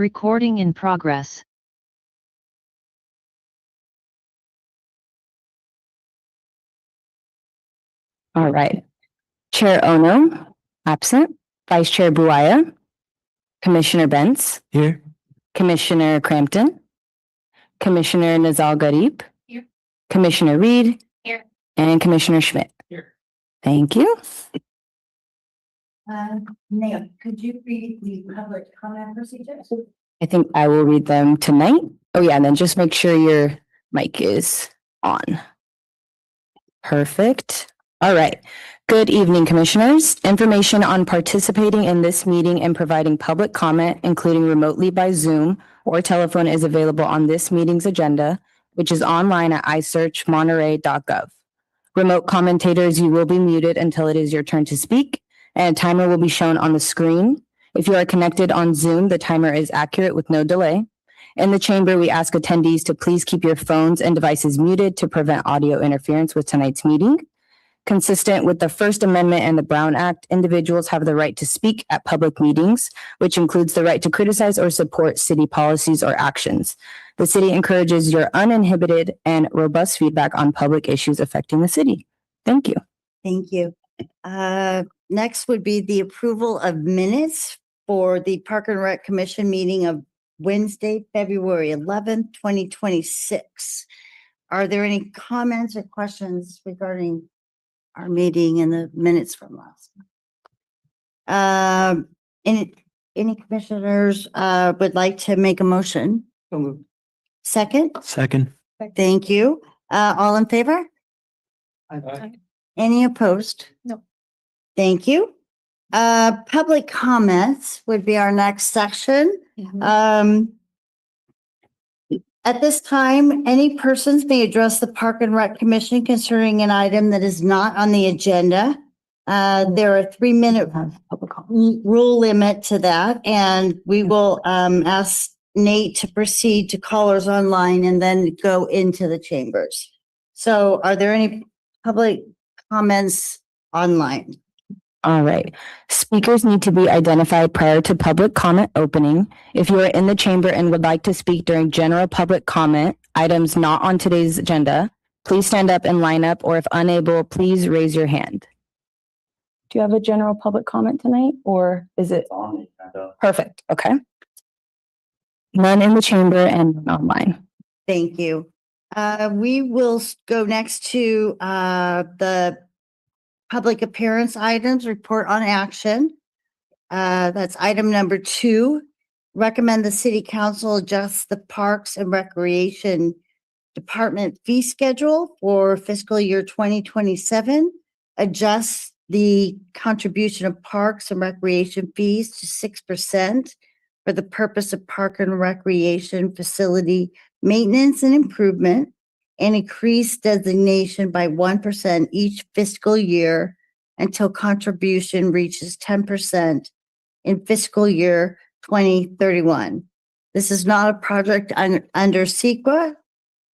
Recording in progress. All right. Chair Ono, absent. Vice Chair Buaya. Commissioner Bentz. Here. Commissioner Crampton. Commissioner Nazal Garib. Here. Commissioner Reed. Here. And Commissioner Schmidt. Here. Thank you. Nate, could you read the public comment procedures? I think I will read them tonight. Oh yeah, and then just make sure your mic is on. Perfect. All right. Good evening, commissioners. Information on participating in this meeting and providing public comment, including remotely by Zoom or telephone, is available on this meeting's agenda, which is online at isearchmonterey.gov. Remote commentators, you will be muted until it is your turn to speak, and a timer will be shown on the screen. If you are connected on Zoom, the timer is accurate with no delay. In the chamber, we ask attendees to please keep your phones and devices muted to prevent audio interference with tonight's meeting. Consistent with the First Amendment and the Brown Act, individuals have the right to speak at public meetings, which includes the right to criticize or support city policies or actions. The city encourages your uninhibited and robust feedback on public issues affecting the city. Thank you. Thank you. Next would be the approval of minutes for the Park and Rec Commission meeting of Wednesday, February 11th, 2026. Are there any comments or questions regarding our meeting and the minutes from last? Any commissioners would like to make a motion? Second? Second. Thank you. All in favor? Any opposed? No. Thank you. Public comments would be our next section. At this time, any persons may address the Park and Rec Commission concerning an item that is not on the agenda. There are 3-minute rule limit to that, and we will ask Nate to proceed to callers online and then go into the chambers. So are there any public comments online? All right. Speakers need to be identified prior to public comment opening. If you are in the chamber and would like to speak during general public comment, items not on today's agenda, please stand up and line up, or if unable, please raise your hand. Do you have a general public comment tonight, or is it on? Perfect. Okay. None in the chamber and none online. Thank you. We will go next to the public appearance items, report on action. That's item number 2. Recommend the city council adjust the Parks and Recreation Department fee schedule for fiscal year 2027. Adjust the contribution of Parks and Recreation fees to 6% for the purpose of Park and Recreation facility maintenance and improvement, and increase designation by 1% each fiscal year until contribution reaches 10% in fiscal year 2031. This is not a project under CEQA,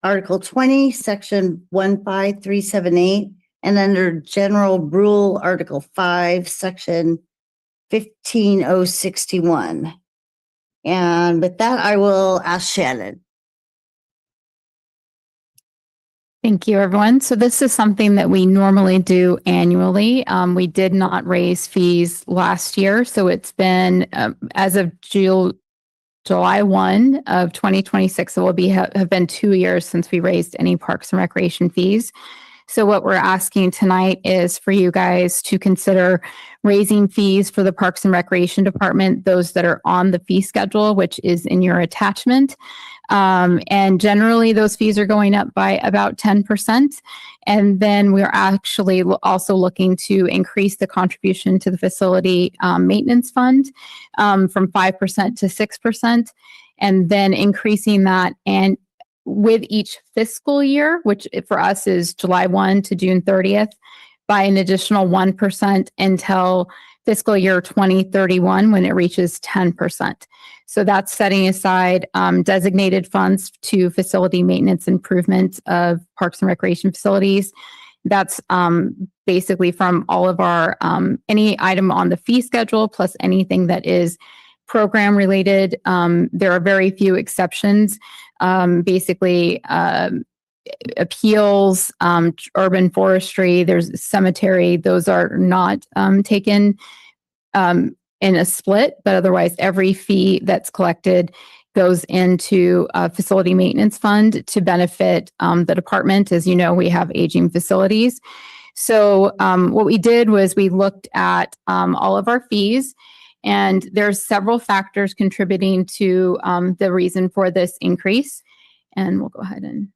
Article 20, Section 15378, and under General Rule, Article 5, Section 15061. And with that, I will ask Shannon. Thank you, everyone. So this is something that we normally do annually. We did not raise fees last year. So it's been, as of July 1 of 2026, it will have been 2 years since we raised any Parks and Recreation fees. So what we're asking tonight is for you guys to consider raising fees for the Parks and Recreation Department, those that are on the fee schedule, which is in your attachment. And generally those fees are going up by about 10%. And then we're actually also looking to increase the contribution to the facility maintenance fund from 5% to 6%, and then increasing that and with each fiscal year, which for us is July 1 to June 30th, by an additional 1% until fiscal year 2031 when it reaches 10%. So that's setting aside designated funds to facility maintenance improvement of parks and recreation facilities. That's basically from all of our, any item on the fee schedule plus anything that is program related. There are very few exceptions. Basically, appeals, urban forestry, there's cemetery, those are not taken in a split, but otherwise every fee that's collected goes into a facility maintenance fund to benefit the department. As you know, we have aging facilities. So what we did was we looked at all of our fees, and there's several factors contributing to the reason for this increase. And we'll go ahead and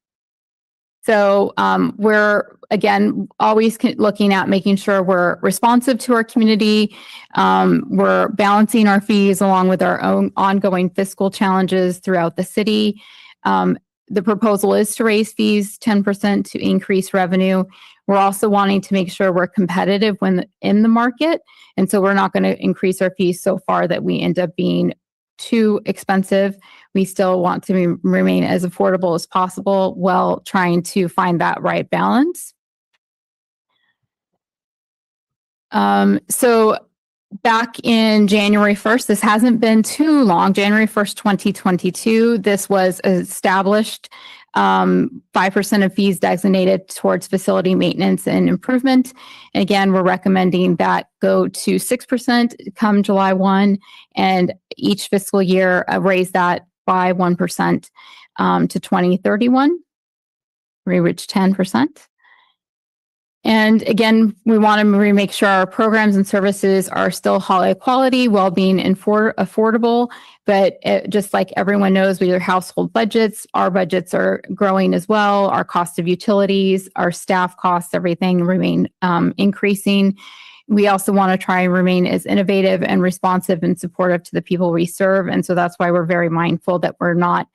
so we're, again, always looking at making sure we're responsive to our community. We're balancing our fees along with our own ongoing fiscal challenges throughout the city. The proposal is to raise fees 10% to increase revenue. We're also wanting to make sure we're competitive when in the market. And so we're not going to increase our fees so far that we end up being too expensive. We still want to remain as affordable as possible while trying to find that right balance. So back in January 1st, this hasn't been too long, January 1st, 2022, this was established, 5% of fees designated towards facility maintenance and improvement. And again, we're recommending that go to 6% come July 1, and each fiscal year raise that by 1% to 2031. We reach 10%. And again, we want to make sure our programs and services are still high quality while being affordable. But just like everyone knows, with your household budgets, our budgets are growing as well. Our cost of utilities, our staff costs, everything remain increasing. We also want to try and remain as innovative and responsive and supportive to the people we serve. And so that's why we're very mindful that we're not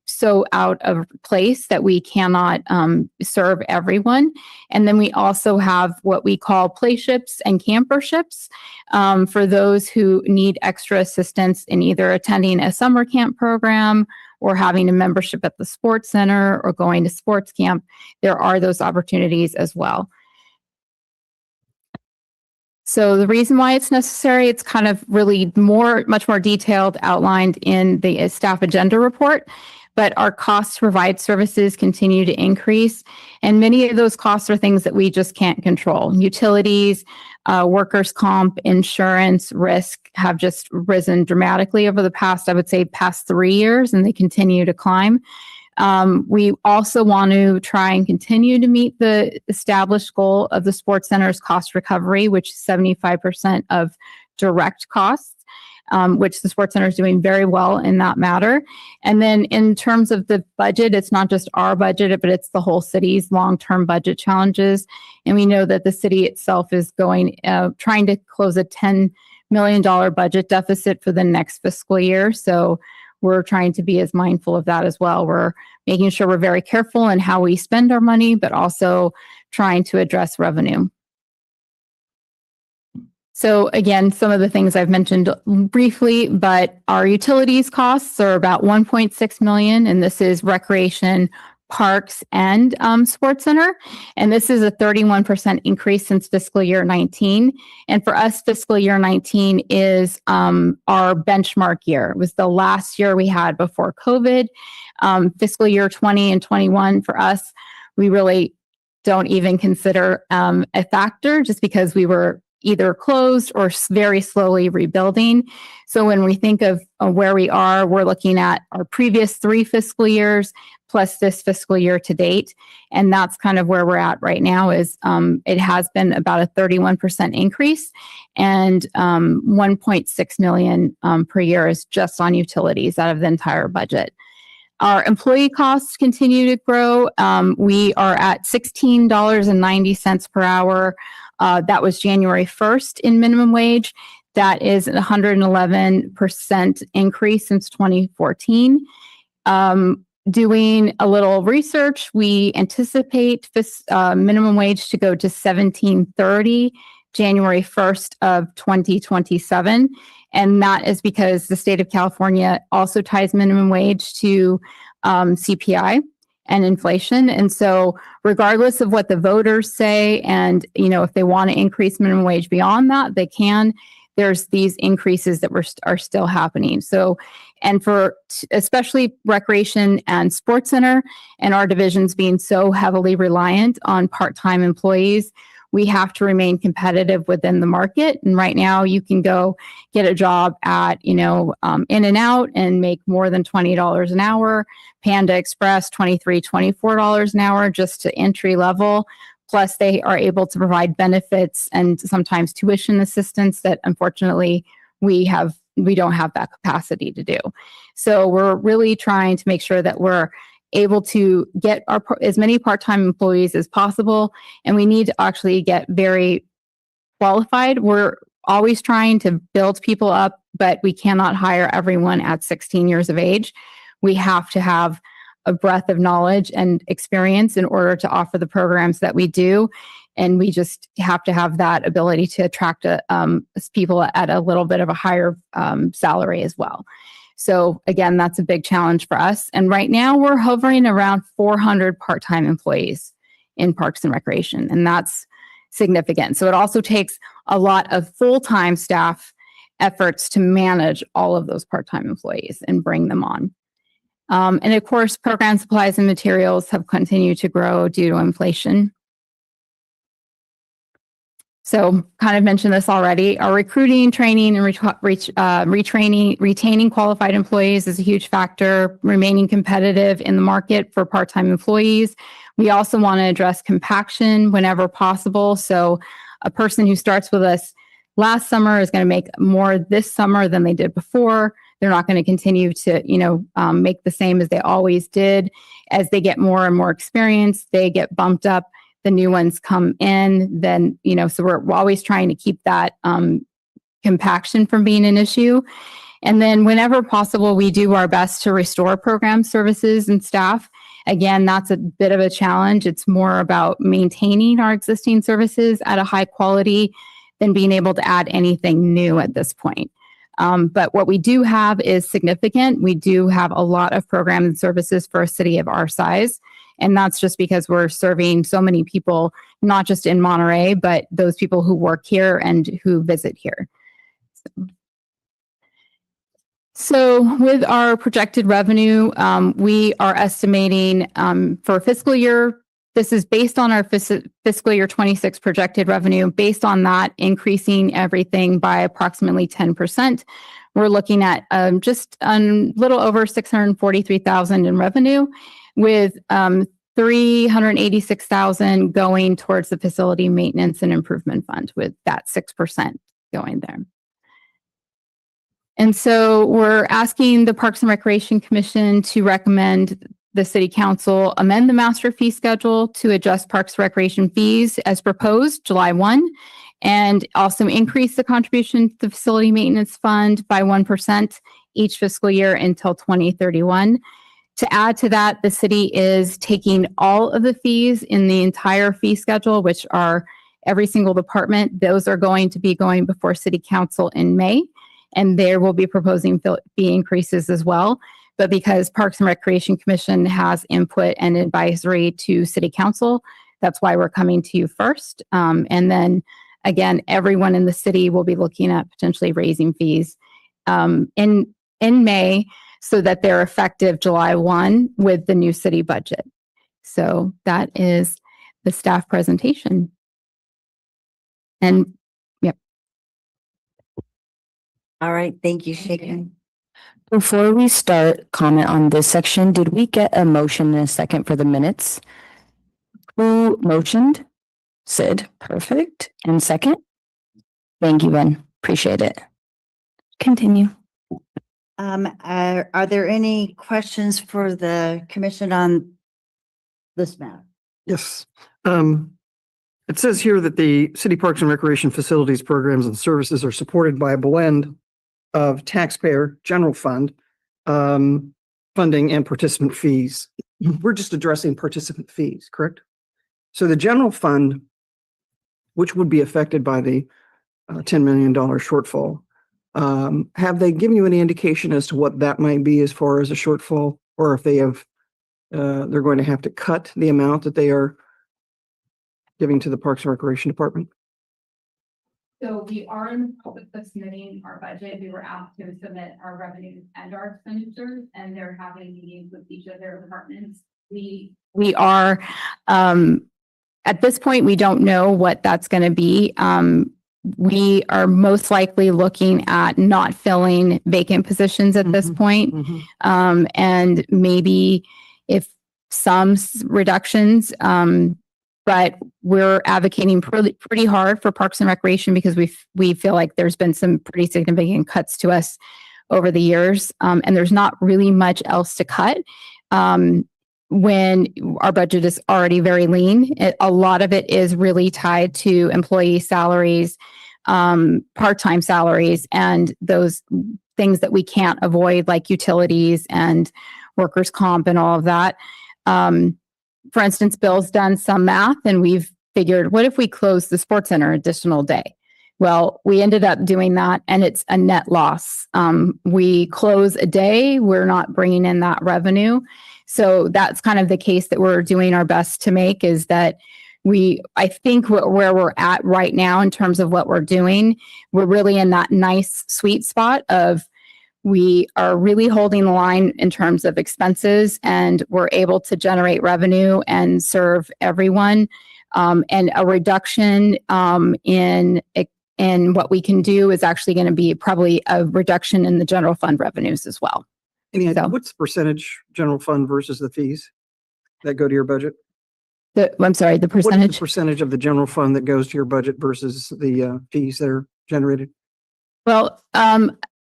so out of place that we cannot serve everyone. And then we also have what we call playships and camperships for those who need extra assistance in either attending a summer camp program or having a membership at the sports center or going to sports camp. There are those opportunities as well. So the reason why it's necessary, it's kind of really much more detailed outlined in the staff agenda report. But our costs to provide services continue to increase. And many of those costs are things that we just can't control. Utilities, workers' comp, insurance, risk have just risen dramatically over the past 3 years, and they continue to climb. We also want to try and continue to meet the established goal of the Sports Center's cost recovery, which is 75% of direct costs. Which the Sports Center is doing very well in that matter. And then in terms of the budget, it's not just our budget, but it's the whole city's long-term budget challenges. And we know that the city itself is trying to close a $10 million budget deficit for the next fiscal year. So we're trying to be as mindful of that as well. We're making sure we're very careful in how we spend our money, but also trying to address revenue. So again, some of the things I've mentioned briefly, but our utilities costs are about $1.6 million, and this is recreation, parks, and sports center. And this is a 31% increase since fiscal year 19. And for us, fiscal year 19 is our benchmark year. It was the last year we had before COVID. Fiscal year 20 and 21 for us, we really don't even consider a factor just because we were either closed or very slowly rebuilding. So when we think of where we are, we're looking at our previous 3 fiscal years plus this fiscal year to date. And that's kind of where we're at right now is it has been about a 31% increase, and 1.6 million per year is just on utilities out of the entire budget. Our employee costs continue to grow. We are at $16.90 per hour. That was January 1st in minimum wage. That is a 111% increase since 2014. Doing a little research, we anticipate this minimum wage to go to $17.30 January 1st of 2027. And that is because the state of California also ties minimum wage to CPI and inflation. And so regardless of what the voters say, and if they want to increase minimum wage beyond that, they can. there's these increases that are still happening. So, and for especially recreation and sports center and our divisions being so heavily reliant on part-time employees, we have to remain competitive within the market. And right now you can go get a job at, In-N-Out and make more than $20 an hour. Panda Express, $23, $24 an hour just to entry level. Plus they are able to provide benefits and sometimes tuition assistance that unfortunately we don't have that capacity to do. So we're really trying to make sure that we're able to get as many part-time employees as possible, and we need to actually get very qualified. We're always trying to build people up, but we cannot hire everyone at 16 years of age. We have to have a breadth of knowledge and experience in order to offer the programs that we do, and we just have to have that ability to attract people at a little bit of a higher salary as well. So again, that's a big challenge for us. And right now we're hovering around 400 part-time employees in Parks and Recreation, and that's significant. So it also takes a lot of full-time staff efforts to manage all of those part-time employees and bring them on. And of course, program supplies and materials have continued to grow due to inflation. So kind of mentioned this already. Our recruiting, training, and retaining qualified employees is a huge factor, remaining competitive in the market for part-time employees. We also want to address compaction whenever possible. So a person who starts with us last summer is going to make more this summer than they did before. They're not going to continue to, make the same as they always did. As they get more and more experience, they get bumped up. The new ones come in, then, so we're always trying to keep that compaction from being an issue. And then whenever possible, we do our best to restore program services and staff. Again, that's a bit of a challenge. It's more about maintaining our existing services at a high quality than being able to add anything new at this point. But what we do have is significant. We do have a lot of programs and services for a city of our size. And that's just because we're serving so many people, not just in Monterey, but those people who work here and who visit here. So with our projected revenue, we are estimating for fiscal year, this is based on our fiscal year 26 projected revenue. Based on that, increasing everything by approximately 10%. We're looking at just a little over $643,000 in revenue, with $386,000 going towards the facility maintenance and improvement fund, with that 6% going there. And so we're asking the Parks and Recreation Commission to recommend the City Council amend the master fee schedule to adjust Parks and Recreation fees as proposed July 1, and also increase the contribution to the Facility Maintenance Fund by 1% each fiscal year until 2031. To add to that, the city is taking all of the fees in the entire fee schedule, which are every single department. Those are going to be going before City Council in May, and there will be proposing fee increases as well. But because Parks and Recreation Commission has input and advisory to City Council, that's why we're coming to you first. And then again, everyone in the city will be looking at potentially raising fees in May, so that they're effective July 1 with the new city budget. So that is the staff presentation. And yep. All right. Thank you, Shaken. Before we start comment on this section, did we get a motion in a second for the minutes? Who motioned? Sid, perfect. And second? Thank you, Ben. Appreciate it. Continue. Are there any questions for the commission on this matter? Yes. It says here that the City Parks and Recreation Facilities, Programs, and Services are supported by a blend of taxpayer, general fund, funding, and participant fees. We're just addressing participant fees, correct? So the general fund, which would be affected by the $10 million shortfall, have they given you any indication as to what that might be as far as a shortfall, or if they have, they're going to have to cut the amount that they are giving to the Parks and Recreation Department? So we are in the process of submitting our budget. We were asked to submit our revenues and our expenditures, and they're having meetings with each of their departments. We are, at this point, we don't know what that's going to be. We are most likely looking at not filling vacant positions at this point. And maybe if some reductions, but we're advocating pretty hard for Parks and Recreation because we feel like there's been some pretty significant cuts to us over the years. And there's not really much else to cut. When our budget is already very lean, a lot of it is really tied to employee salaries, part-time salaries, and those things that we can't avoid, like utilities and workers' comp and all of that. For instance, Bill's done some math and we've figured, what if we close the sports center additional day? Well, we ended up doing that and it's a net loss. We close a day, we're not bringing in that revenue. So that's kind of the case that we're doing our best to make, is that I think where we're at right now in terms of what we're doing, we're really in that nice sweet spot of we are really holding the line in terms of expenses, and we're able to generate revenue and serve everyone. And a reduction in what we can do is actually going to be probably a reduction in the general fund revenues as well. Any idea So- what's the percentage general fund versus the fees that go to your budget? I'm sorry, the What is percentage. the percentage of the general fund that goes to your budget versus the fees that are generated? Well,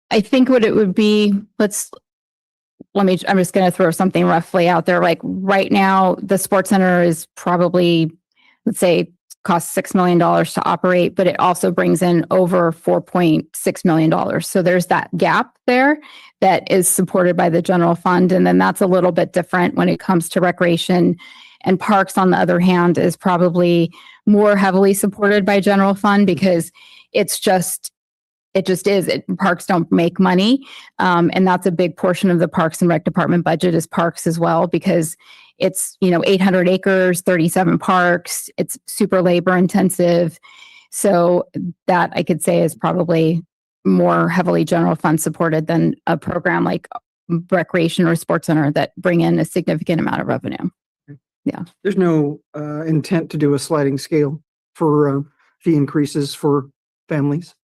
I think what it would be, I'm just going to throw something roughly out there. Like right now, the sports center is probably, let's say, costs $6 million to operate, but it also brings in over $4.6 million. So there's that gap there that is supported by the general fund. And then that's a little bit different when it comes to recreation. And parks, on the other hand, is probably more heavily supported by general fund because it just is. Parks don't make money. And that's a big portion of the Parks and Rec Department budget is parks as well, because it's, 800 acres, 37 parks. It's super labor intensive. So that I could say is probably more heavily general fund supported than a program like recreation or sports center that bring in a significant amount of revenue. There's no intent to do a sliding scale for fee increases for families.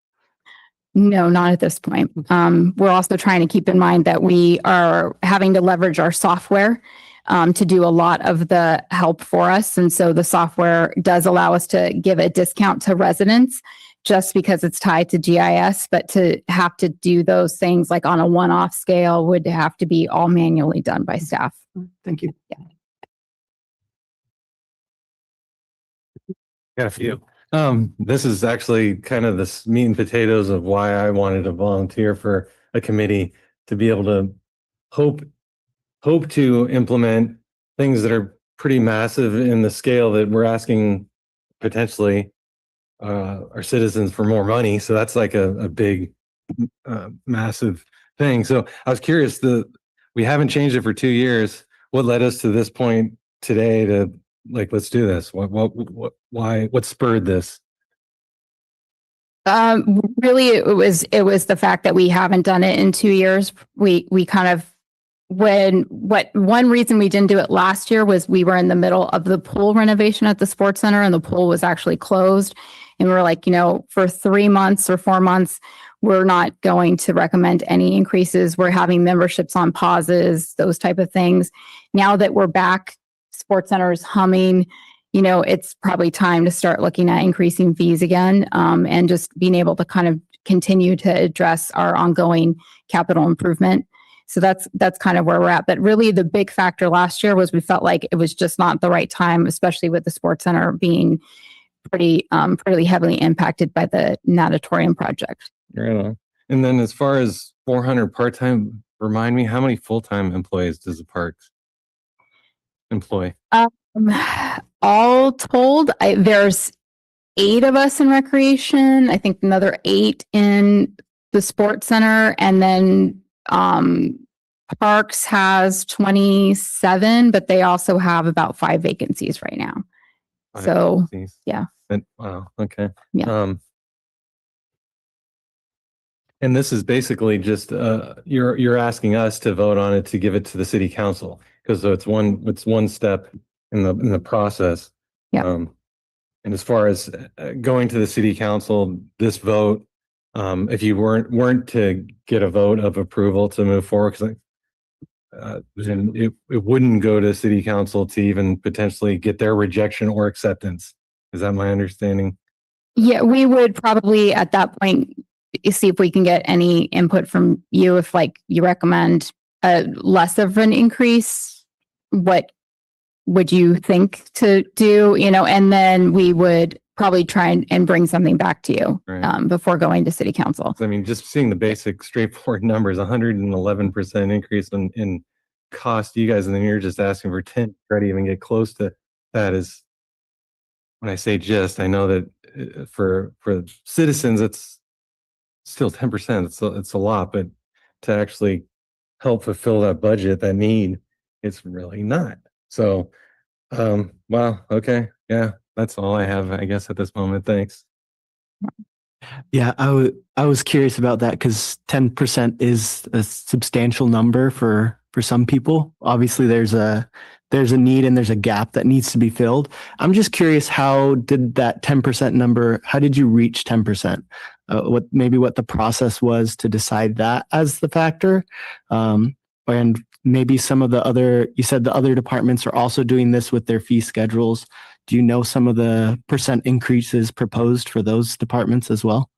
No, not at this point. We're also trying to keep in mind that we are having to leverage our software to do a lot of the help for us. And so the software does allow us to give a discount to residents just because it's tied to GIS, but to have to do those things like on a one-off scale would have to be all manually done by staff. Thank you. Got a few. This is actually kind of the meat and potatoes of why I wanted to volunteer for a committee to be able to hope to implement things that are pretty massive in the scale that we're asking potentially our citizens for more money. So that's like a big, massive thing. So I was curious, we haven't changed it for 2 years. What led us to this point today to let's do this? What spurred this? Really, it was the fact that we haven't done it in 2 years. We kind of, one reason we didn't do it last year was we were in the middle of the pool renovation at the sports center and the pool was actually closed. And we were like, for 3 months or 4 months, we're not going to recommend any increases. We're having memberships on pauses, those type of things. Now that we're back, sports centers humming, it's probably time to start looking at increasing fees again, and just being able to kind of continue to address our ongoing capital improvement. So that's kind of where we're at. But really the big factor last year was we felt like it was just not the right time, especially with the sports center being pretty heavily impacted by the natatorium project. Right on. And then as far as 400 part-time, remind me, how many full-time employees does the parks employ? All told, there's 8 of us in recreation. I think another 8 in the sports center, and then parks has 27, but they also have about 5 vacancies right now. So, yeah. Wow. Okay. Yeah. And this is basically just, you're asking us to vote on it to give it to the city council, because it's one step in the process. Yeah. And as far as going to the city council, this vote, if you weren't to get a vote of approval to move forward, because then it wouldn't go to city council to even potentially get their rejection or acceptance. Is that my understanding? Yeah, we would probably at that point see if we can get any input from you. If like you recommend less of an increase, what would you think to do? And then we would probably try and bring something back to you Right. before going to city council. I mean, just seeing the basic straightforward numbers, 111% increase in cost to you guys, and then you're just asking for 10, try to even get close to that is, when I say just, I know that for citizens, it's still 10%. It's a lot, but to actually help fulfill that budget, that need, it's really not. So, wow. Okay. Yeah. That's all I have, I guess, at this moment. Thanks. Yeah, I was curious about that because 10% is a substantial number for some people. Obviously, there's a need and there's a gap that needs to be filled. I'm just curious, how did that 10% number? How did you reach 10%? What the process was to decide that as the factor, and maybe some of the other. You said the other departments are also doing this with their fee schedules. Do you know some of the percent increases proposed for those departments as well?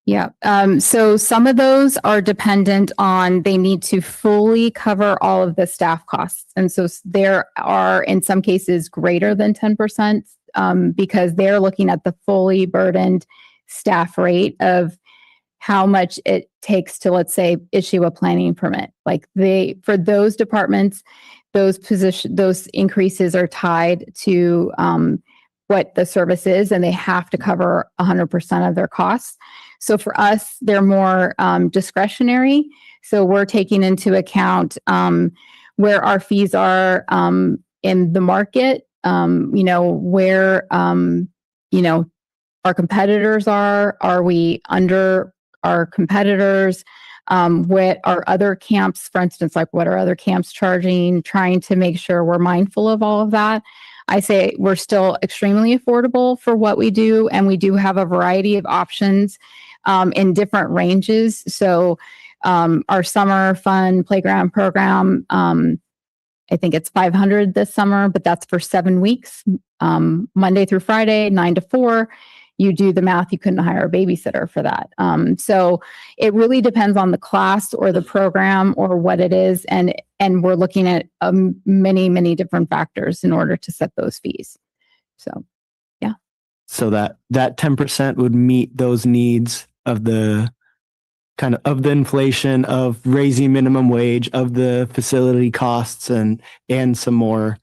Yeah. So some of those are dependent on, they need to fully cover all of the staff costs. And so there are in some cases greater than 10%, because they're looking at the fully burdened staff rate of how much it takes to, let's say, issue a planning permit. Like for those departments, those increases are tied to what the service is, and they have to cover 100% of their costs. So for us, they're more discretionary. So we're taking into account where our fees are in the market, where our competitors are we under our competitors? What are other camps, for instance, like what are other camps charging, trying to make sure we're mindful of all of that. I say we're still extremely affordable for what we do, and we do have a variety of options in different ranges. So our summer fun playground program, I think it's $500 this summer, but that's for 7 weeks, Monday through Friday, 9 to 4. You do the math, you couldn't hire a babysitter for that. So it really depends on the class or the program or what it is. And we're looking at many, many different factors in order to set those fees. So, yeah. So that 10% would meet those needs of the of the inflation, of raising minimum wage, of the facility costs, and some more.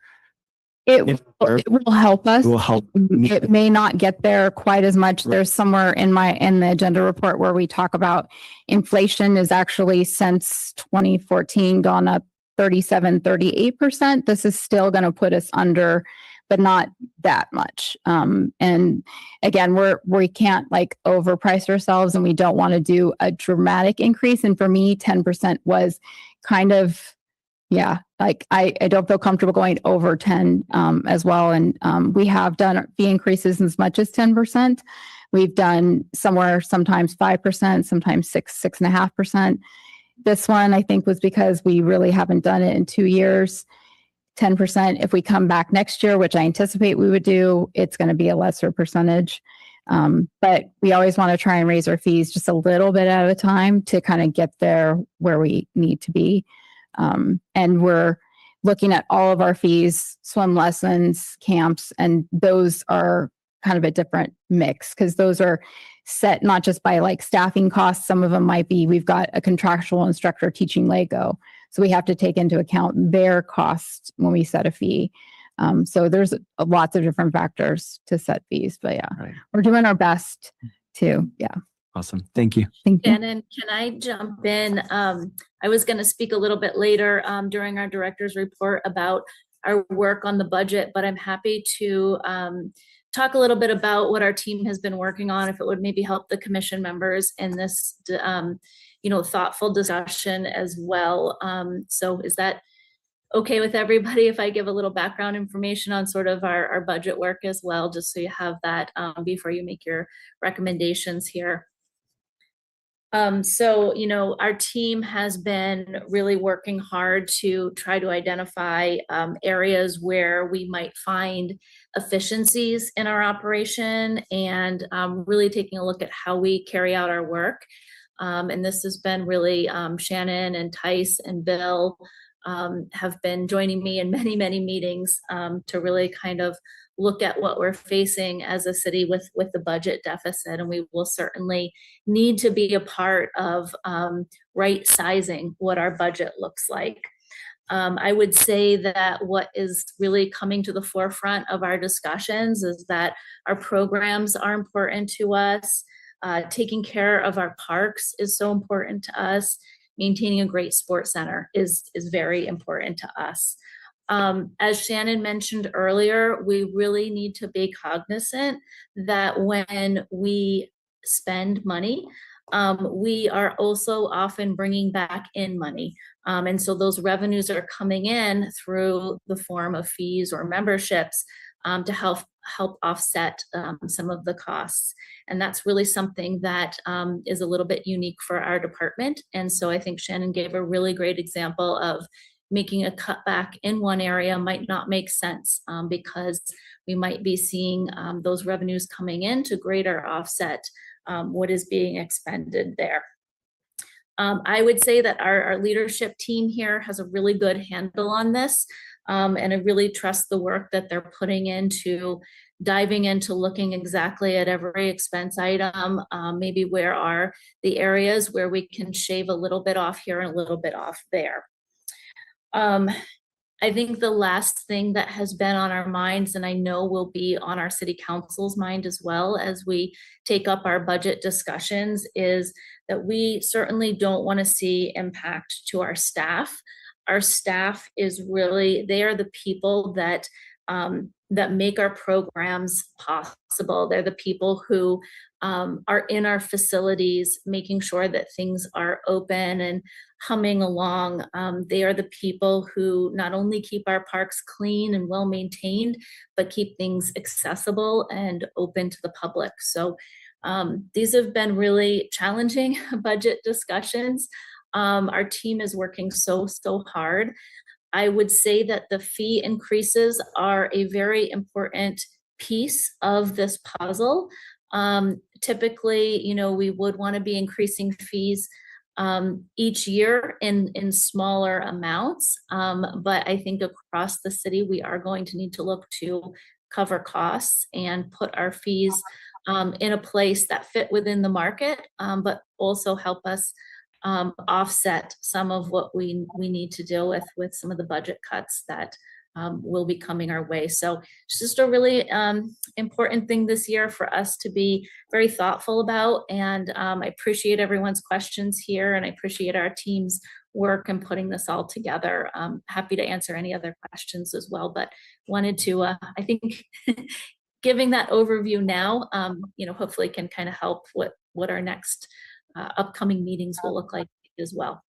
It will help us. It will help. It may not get there quite as much. There's somewhere in the agenda report where we talk about inflation is actually since 2014 gone up 38%. This is still going to put us under, but not that much. And again, we can't overprice ourselves, and we don't want to do a dramatic increase. And for me, 10% was kind of, yeah, I don't feel comfortable going over 10 as well. And we have done fee increases as much as 10%. We've done sometimes 5%, sometimes 6.5%. This one, I think, was because we really haven't done it in 2 years. 10%. If we come back next year, which I anticipate we would do, it's going to be a lesser percentage. But we always want to try and raise our fees just a little bit at a time to kind of get there where we need to be. And we're looking at all of our fees, swim lessons, camps, and those are kind of a different mix because those are set not just by staffing costs. Some of them might be, we've got a contractual instructor teaching Lego. So we have to take into account their costs when we set a fee. So there's lots of different factors to set fees, but yeah, Right. We're doing our best to, yeah. Awesome. Thank you. Thank you. Shannon, can I jump in? I was going to speak a little bit later during our director's report about our work on the budget, but I'm happy to talk a little bit about what our team has been working on, if it would maybe help the commission members in this, thoughtful discussion as well. So is that okay with everybody if I give a little background information on sort of our budget work as well, just so you have that before you make your recommendations here? Our team has been really working hard to try to identify areas where we might find efficiencies in our operation, and really taking a look at how we carry out our work. And this has been really Shannon and Tice and Bill have been joining me in many, many meetings to really kind of look at what we're facing as a city with the budget deficit. And we will certainly need to be a part of right sizing what our budget looks like. I would say that what is really coming to the forefront of our discussions is that our programs are important to us. Taking care of our parks is so important to us. Maintaining a great sports center is very important to us. As Shannon mentioned earlier, we really need to be cognizant that when we spend money, we are also often bringing back in money. And so those revenues are coming in through the form of fees or memberships to help offset some of the costs. And that's really something that is a little bit unique for our department. And so I think Shannon gave a really great example of making a cutback in one area might not make sense because we might be seeing those revenues coming in to greater offset what is being expended there. I would say that our leadership team here has a really good handle on this, and I really trust the work that they're putting into diving into looking exactly at every expense item, maybe where are the areas where we can shave a little bit off here and a little bit off there. I think the last thing that has been on our minds, and I know will be on our city council's mind as well as we take up our budget discussions, is that we certainly don't want to see impact to our staff. Our staff is really, they are the people that make our programs possible. They're the people who are in our facilities, making sure that things are open and humming along. They are the people who not only keep our parks clean and well maintained, but keep things accessible and open to the public. So these have been really challenging budget discussions. Our team is working so hard. I would say that the fee increases are a very important piece of this puzzle. Typically, we would want to be increasing fees each year in smaller amounts. But I think across the city, we are going to need to look to cover costs and put our fees in a place that fit within the market, but also help us offset some of what we need to deal with some of the budget cuts that will be coming our way. So it's just a really important thing this year for us to be very thoughtful about. And I appreciate everyone's questions here, and I appreciate our team's work in putting this all together. Happy to answer any other questions as well, but wanted to, I think, giving that overview now, hopefully can kind of help what our next upcoming meetings will look like as well.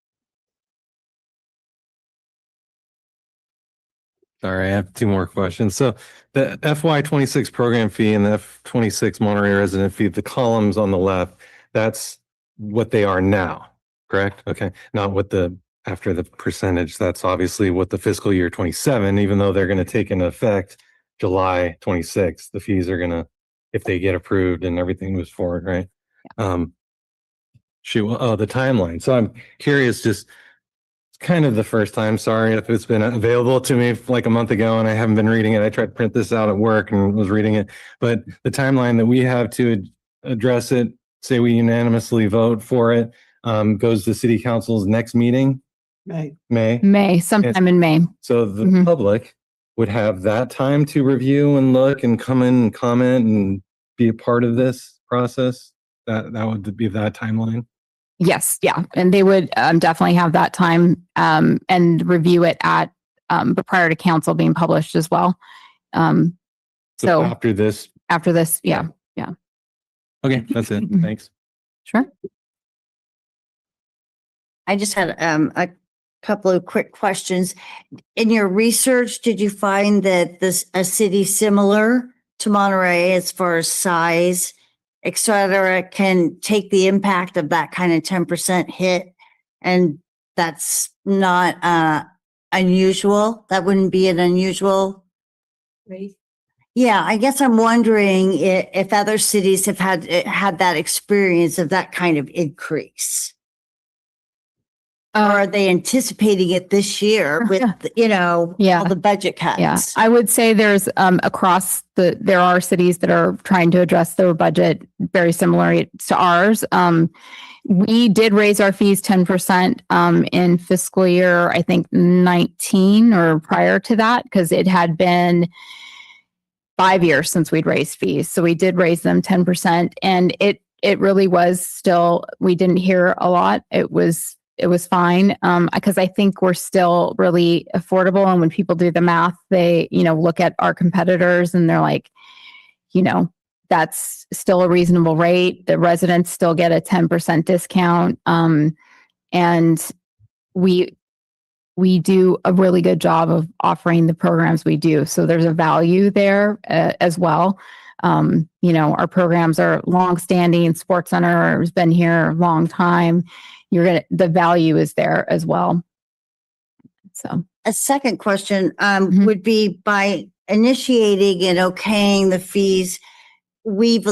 Sorry, I have two more questions. So the FY26 program fee and the F26 Monterey resident fee, the columns on the left, that's what they are now, correct? Okay, not what after the percentage, that's obviously what the fiscal year 27, even though they're going to take into effect July 26, the fees are going to, if they get approved and everything moves forward, right? Yeah. The timeline. So I'm curious, just kind of the first time, sorry if it's been available to me like a month ago and I haven't been reading it. I tried to print this out at work and was reading it, but the timeline that we have to address it, say we unanimously vote for it, goes to city council's next meeting. May, sometime in May. So the public would have that time to review and look and come in and comment and be a part of this process. That would be that timeline. Yes. Yeah. And they would definitely have that time and review it but prior to council being published as well. So after this after this. Yeah, Okay, that's it. Mhm. Thanks. sure. I just had a couple of quick questions. In your research, did you find that a city similar to Monterey as far as size, et cetera, can take the impact of that kind of 10% hit? And that's not unusual? That wouldn't be an unusual? Yeah, I guess I'm wondering if other cities have had that experience of that kind of increase. Or are they anticipating it this year with, Yeah. all the budget cuts? Yeah, I would say there's there are cities that are trying to address their budget very similar to ours. We did raise our fees 10% in fiscal year, I think 19 or prior to that, because it had been 5 years since we'd raised fees. So we did raise them 10%, and it really was still, we didn't hear a lot. It was fine, because I think we're still really affordable. And when people do the math, they, look at our competitors and they're like, that's still a reasonable rate. The residents still get a 10% discount. And we do a really good job of offering the programs we do. So there's a value there as well. Our programs are longstanding. Sports Center has been here a long time. The value is there as well. So A second question Mhm. would be, by initiating and okaying the fees, we've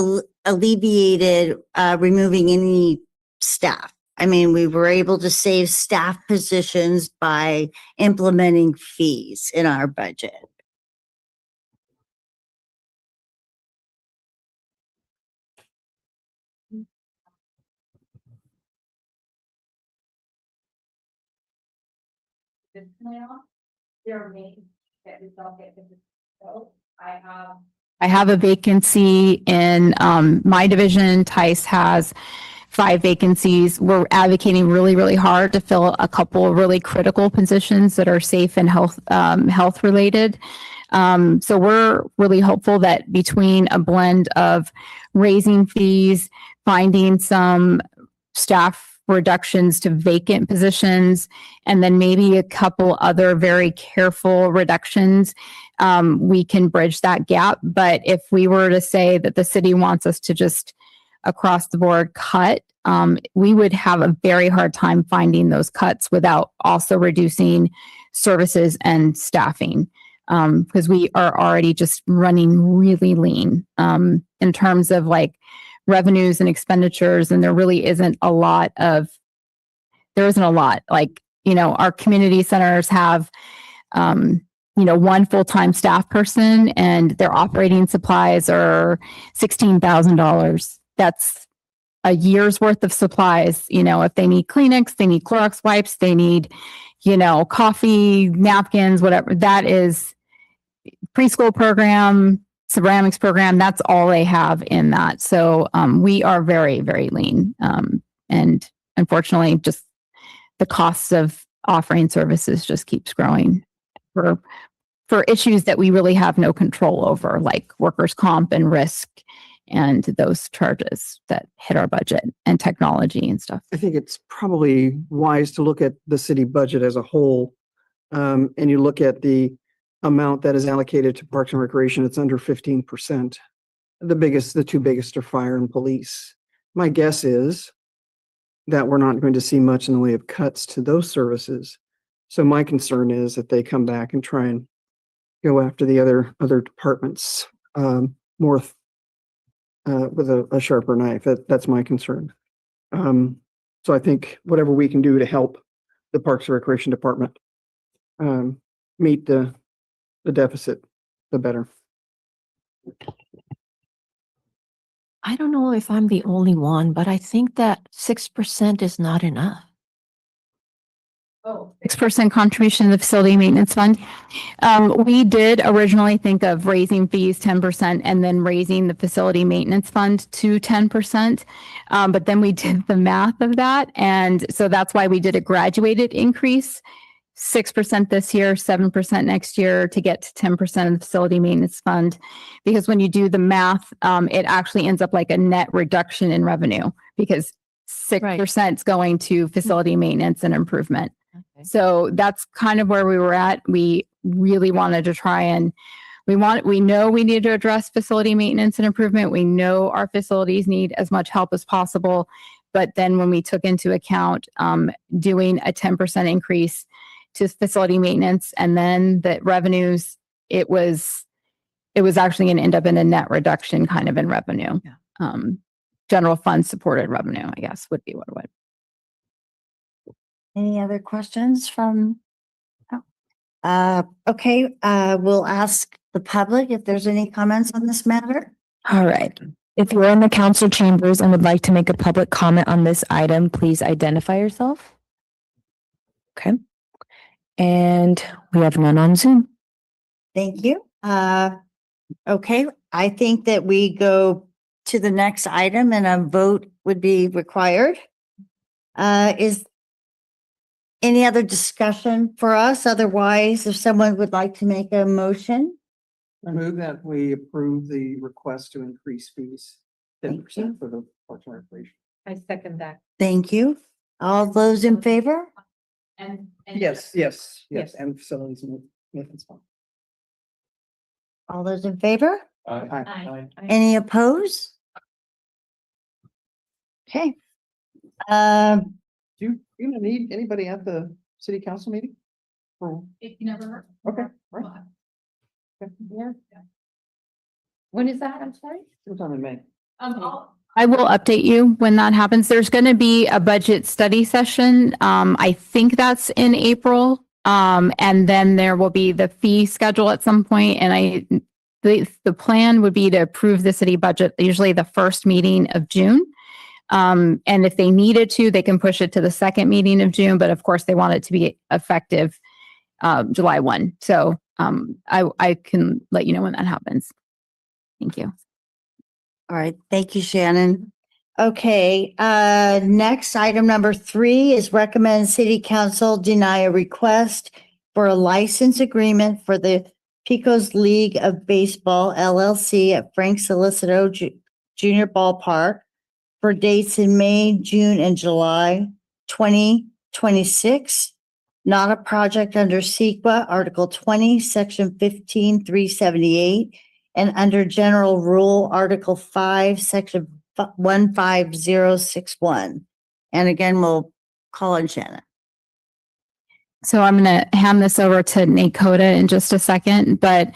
alleviated removing any staff. I mean, we were able to save staff positions by implementing fees in our budget. I have a vacancy in my division. Tice has 5 vacancies. We're advocating really, really hard to fill a couple of really critical positions that are safe and health related. So we're really hopeful that between a blend of raising fees, finding some staff reductions to vacant positions, and then maybe a couple other very careful reductions, we can bridge that gap. But if we were to say that the city wants us to just across the board cut, we would have a very hard time finding those cuts without also reducing services and staffing, because we are already just running really lean in terms of like revenues and expenditures, and there isn't a lot. Like, our community centers have one full-time staff person, and their operating supplies are $16,000. That's a year's worth of supplies. If they need Kleenex, they need Clorox wipes, they need, coffee, napkins, whatever. That is preschool program, ceramics program. That's all they have in that. So we are very, very lean. And unfortunately, just the costs of offering services just keeps growing for issues that we really have no control over, like workers' comp and risk and those charges that hit our budget and technology and stuff. I think it's probably wise to look at the city budget as a whole. And you look at the amount that is allocated to Parks and Recreation, it's under 15%. The two biggest are fire and police. My guess is that we're not going to see much in the way of cuts to those services. So my concern is that they come back and try and go after the other departments more with a sharper knife. That's my concern. So I think whatever we can do to help the Parks and Recreation Department meet the deficit, the better. I don't know if I'm the only one, but I think that 6% is not enough. 6% contribution to the facility maintenance fund. We did originally think of raising fees 10% and then raising the facility maintenance fund to 10%. But then we did the math of that. And so that's why we did a graduated increase. 6% this year, 7% next year to get to 10% of the facility maintenance fund. Because when you do the math, it actually ends up like a net reduction in revenue because 6% is going to facility maintenance and improvement. Okay. So that's kind of where we were at. We really wanted to try and we know we need to address facility maintenance and improvement. We know our facilities need as much help as possible. But then when we took into account doing a 10% increase to facility maintenance and then the revenues, it was actually going to end up in a net reduction kind of in revenue. Yeah. General fund supported revenue, I guess, would be what it would. Any other questions from? Okay, we'll ask the public if there's any comments on this matter. All right. If you're in the council chambers and would like to make a public comment on this item, please identify yourself. Okay. And we have none on Zoom. Thank you. Okay, I think that we go to the next item and a vote would be required. Is any other discussion for us? Otherwise, if someone would like to make a motion, I move that we approve the request to increase fees 10% for the Parks and Recreation. I second that. thank you. All those in favor? Yes, and facilities maintenance fund. All those in favor? Aye. Any opposed? Okay. Do you need anybody at the city council meeting? Or- Okay, right. Okay. Yeah. When is that? I'm sorry. Sometime in May. I will update you when that happens. There's going to be a budget study session. I think that's in April. And then there will be the fee schedule at some point. And the plan would be to approve the city budget, usually the first meeting of June. And if they needed to, they can push it to the second meeting of June. But of course, they want it to be effective July 1. So I can let you know when that happens. Thank you. All right, thank you, Shannon. Okay, next, item number 3 is recommend city council deny a request for a license agreement for the Pecos League of Baseball LLC at Frank Solicito Junior Ballpark for dates in May, June, and July 2026. Not a project under CEQA, Article 20, Section 15-378, and under General Rule, Article 5, Section 15061. And again, we'll call on Shannon. So I'm going to hand this over to Nate Coda in just a second, but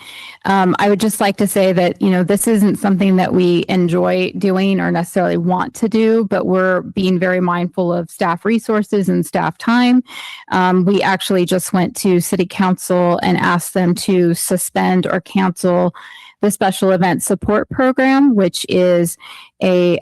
I would just like to say that, this isn't something that we enjoy doing or necessarily want to do, but we're being very mindful of staff resources and staff time. We actually just went to City Council and asked them to suspend or cancel the Special Event Support Program, which is a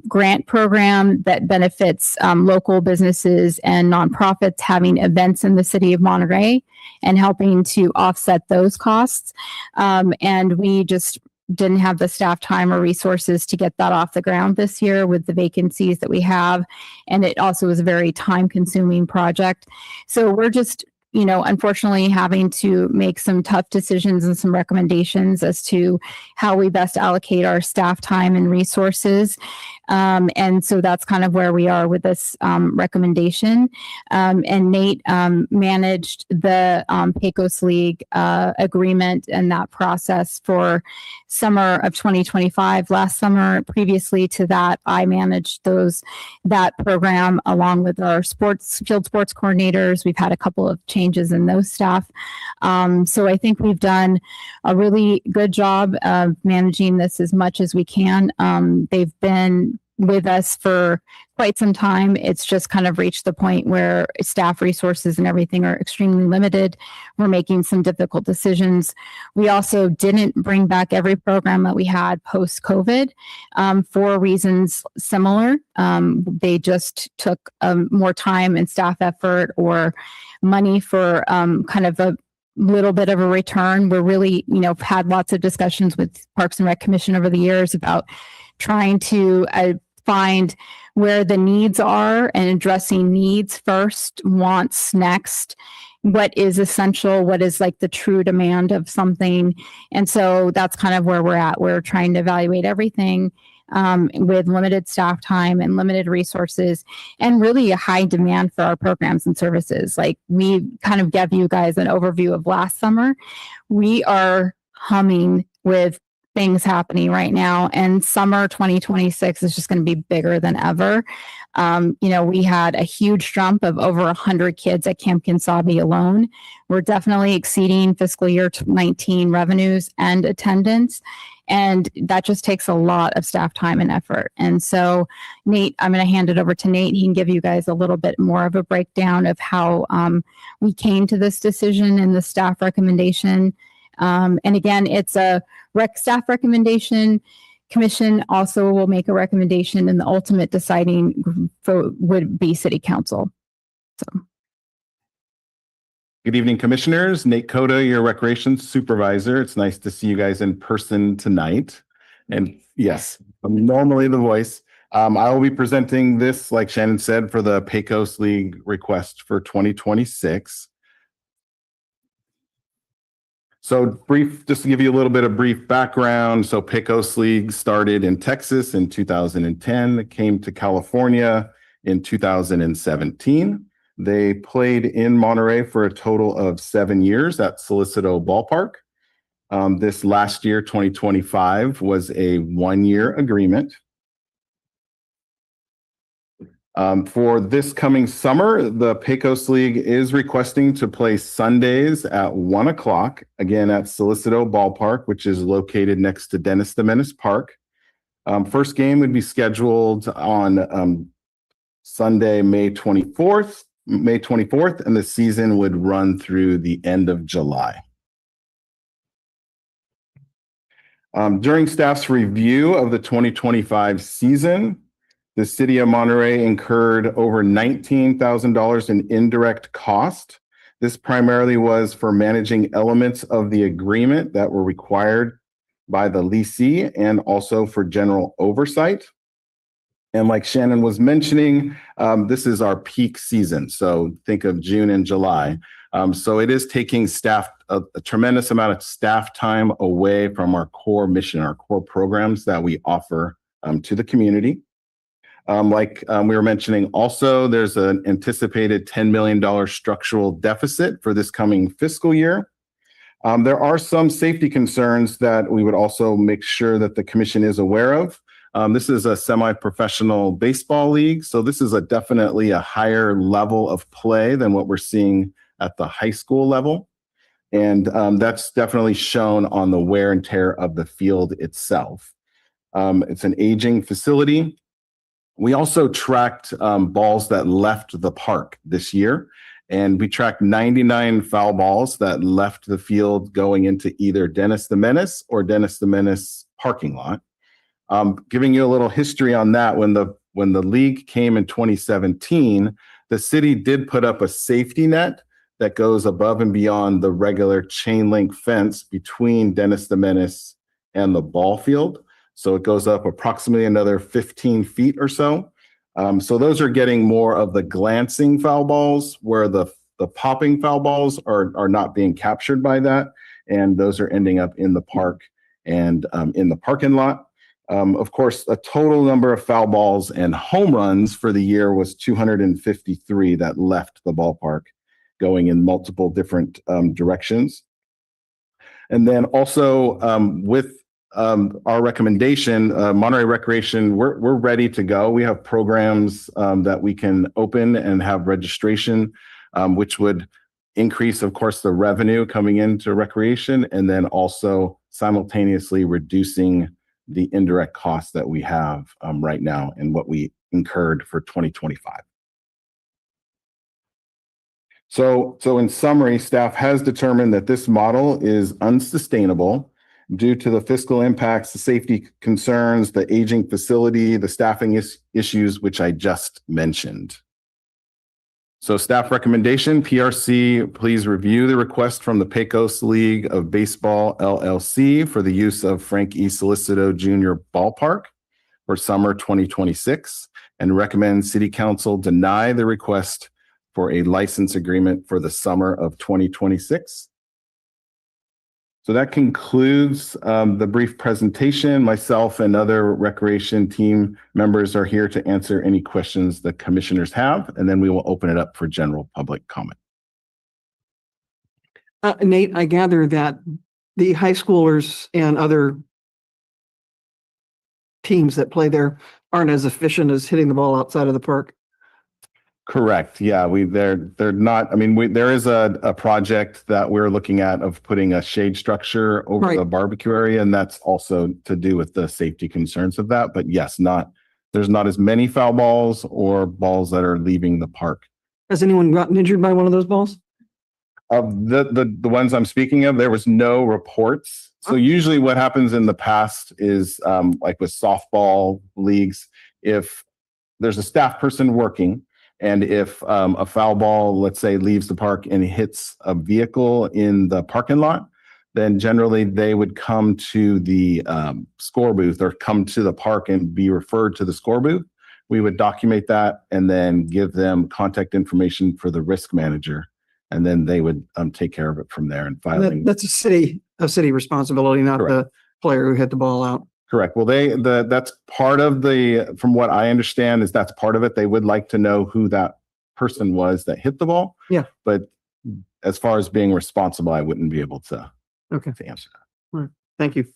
grant program that benefits local businesses and nonprofits having events in the city of Monterey and helping to offset those costs. And we just didn't have the staff time or resources to get that off the ground this year with the vacancies that we have. And it also was a very time-consuming project. So we're just unfortunately having to make some tough decisions and some recommendations as to how we best allocate our staff time and resources. And so that's kind of where we are with this recommendation. And Nate managed the Pecos League agreement and that process for summer of 2025. Last summer, previously to that, I managed that program along with our field sports coordinators. We've had a couple of changes in those staff. So I think we've done a really good job of managing this as much as we can. They've been with us for quite some time. It's just kind of reached the point where staff resources and everything are extremely limited. We're making some difficult decisions. We also didn't bring back every program that we had post-COVID for reasons similar. They just took more time and staff effort or money for kind of a little bit of a return. We're really, had lots of discussions with Parks and Rec Commission over the years about trying to find where the needs are and addressing needs first, wants next, what is essential, what is like the true demand of something. And so that's kind of where we're at. We're trying to evaluate everything with limited staff time and limited resources and really a high demand for our programs and services. Like we kind of gave you guys an overview of last summer. We are humming with things happening right now, and summer 2026 is just going to be bigger than ever. We had a huge jump of over 100 kids at Camp Kinsabi alone. We're definitely exceeding fiscal year 19 revenues and attendance. And that just takes a lot of staff time and effort. And so, Nate, I'm going to hand it over to Nate. He can give you guys a little bit more of a breakdown of how we came to this decision and the staff recommendation. And again, it's a staff recommendation. Commission also will make a recommendation, and the ultimate deciding vote would be City Council. So. Good evening, Commissioners. Nate Cota, your Recreation Supervisor. It's nice to see you guys in person tonight. And yes, I'm normally the voice. I will be presenting this, like Shannon said, for the Pecos League request for 2026. So just to give you a little bit of brief background. So Pecos League started in Texas in 2010, came to California in 2017. They played in Monterey for a total of 7 years at Solicito Ballpark. This last year, 2025, was a 1-year agreement. For this coming summer, the Pecos League is requesting to play Sundays at 1 o'clock, again at Solicito Ballpark, which is located next to Dennis the Menace Park. First game would be scheduled on Sunday, May 24th, and the season would run through the end of July. During staff's review of the 2025 season, the City of Monterey incurred over $19,000 in indirect cost. This primarily was for managing elements of the agreement that were required by the leasee and also for general oversight. And like Shannon was mentioning, this is our peak season. So think of June and July. So it is taking staff a tremendous amount of staff time away from our core mission, our core programs that we offer to the community. Like we were mentioning also, there's an anticipated $10 million structural deficit for this coming fiscal year. There are some safety concerns that we would also make sure that the commission is aware of. This is a semi-professional baseball league, so this is definitely a higher level of play than what we're seeing at the high school level. And that's definitely shown on the wear and tear of the field itself. It's an aging facility. We also tracked balls that left the park this year, and we tracked 99 foul balls that left the field going into either Dennis the Menace or Dennis the Menace parking lot. Giving you a little history on that, when the league came in 2017, the city did put up a safety net that goes above and beyond the regular chain link fence between Dennis the Menace and the ball field. So it goes up approximately another 15 feet or so. So those are getting more of the glancing foul balls, where the popping foul balls are not being captured by that. And those are ending up in the park and in the parking lot. Of course, a total number of foul balls and home runs for the year was 253 that left the ballpark, going in multiple different directions. And then also with our recommendation, Monterey Recreation, we're ready to go. We have programs that we can open and have registration, which would increase, of course, the revenue coming into recreation, and then also simultaneously reducing the indirect costs that we have right now and what we incurred for 2025. So in summary, staff has determined that this model is unsustainable due to the fiscal impacts, the safety concerns, the aging facility, the staffing issues, which I just mentioned. So staff recommendation, PRC, please review the request from the Pecos League of Baseball LLC for the use of Frank E. Solicito Jr. Ballpark. for summer 2026 and recommend City Council deny the request for a license agreement for the summer of 2026. So that concludes the brief presentation. Myself and other recreation team members are here to answer any questions the commissioners have, and then we will open it up for general public comment. Nate, I gather that the high schoolers and other teams that play there aren't as efficient as hitting the ball outside of the park. Correct. Yeah, they're not, I mean, there is a project that we're looking at of putting a shade structure over Right. the barbecue area, and that's also to do with the safety concerns of that. But yes, there's not as many foul balls or balls that are leaving the park. Has anyone gotten injured by one of those balls? Of the ones I'm speaking of, there was no reports. So usually what happens in the past is like with softball leagues, if there's a staff person working and if a foul ball, let's say, leaves the park and hits a vehicle in the parking lot, then generally they would come to the score booth or come to the park and be referred to the score booth. We would document that and then give them contact information for the risk manager. And then they would take care of it from there and filing. That's a city responsibility, not Correct. the player who hit the ball out. Correct. Well, that's part of from what I understand is that's part of it. They would like to know who that person was that hit the ball. Yeah. But as far as being responsible, I wouldn't be able to answer that. Thank you.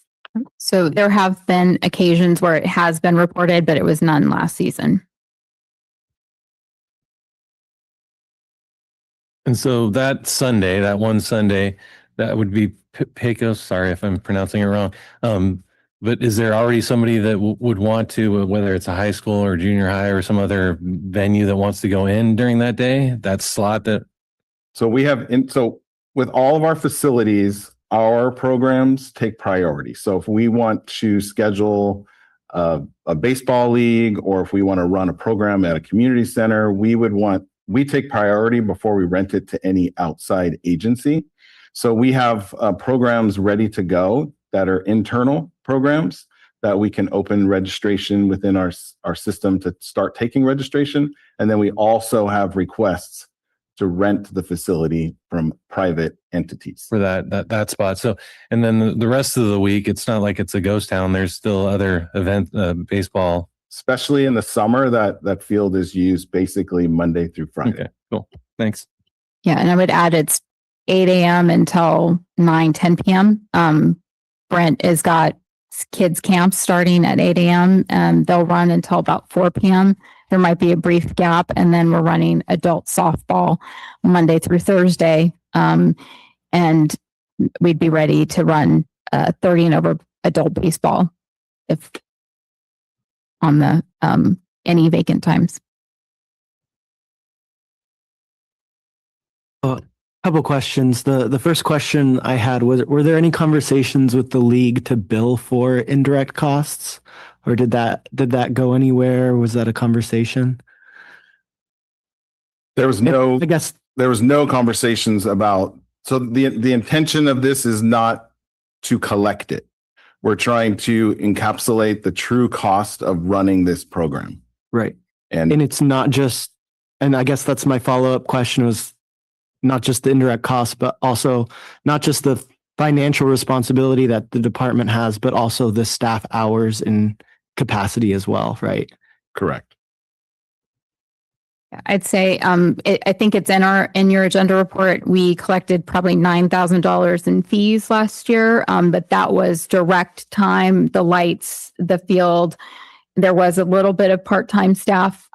So there have been occasions where it has been reported, but it was none last season. And so that one Sunday, that would be Pecos. Sorry if I'm pronouncing it wrong. But is there already somebody that would want to, whether it's a high school or junior high or some other venue that wants to go in during that day, that slot that? So with all of our facilities, our programs take priority. So if we want to schedule a baseball league, or if we want to run a program at a community center, we take priority before we rent it to any outside agency. So we have programs ready to go that are internal programs that we can open registration within our system to start taking registration. And then we also have requests to rent the facility from private entities. For that spot. So, and then the rest of the week, it's not like it's a ghost town. There's still other baseball. Especially in the summer, that field is used basically Monday through Friday. Okay, cool. Thanks. Yeah, and I would add it's 8 a.m. until 10 p.m. Brent has got kids camps starting at 8 a.m. and they'll run until about 4 p.m. There might be a brief gap, and then we're running adult softball Monday through Thursday. And we'd be ready to run 30 and over adult baseball if on the any vacant times. Couple questions. The first question I had was, were there any conversations with the league to bill for indirect costs, or did that go anywhere? Was that a conversation? There was no conversations about, so the intention of this is not to collect it. We're trying to encapsulate the true cost of running this program. Right. And it's not just, and I guess that's my follow-up question, was not just the indirect cost, but also not just the financial responsibility that the department has, but also the staff hours and capacity as well, right? correct. I'd say I think it's in your agenda report. We collected probably $9,000 in fees last year, but that was direct time, the lights, the field. There was a little bit of part-time staff,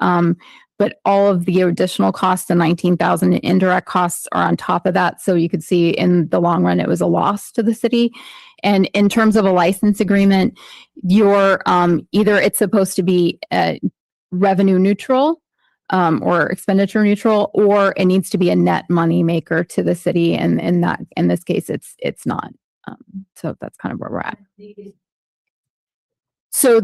but all of the additional costs, the $19,000 in indirect costs, are on top of that. So you could see in the long run, it was a loss to the city. And in terms of a license agreement, you're either it's supposed to be revenue neutral, or expenditure neutral, or it needs to be a net money maker to the city. And in this case, it's not. So that's kind of where we're at. So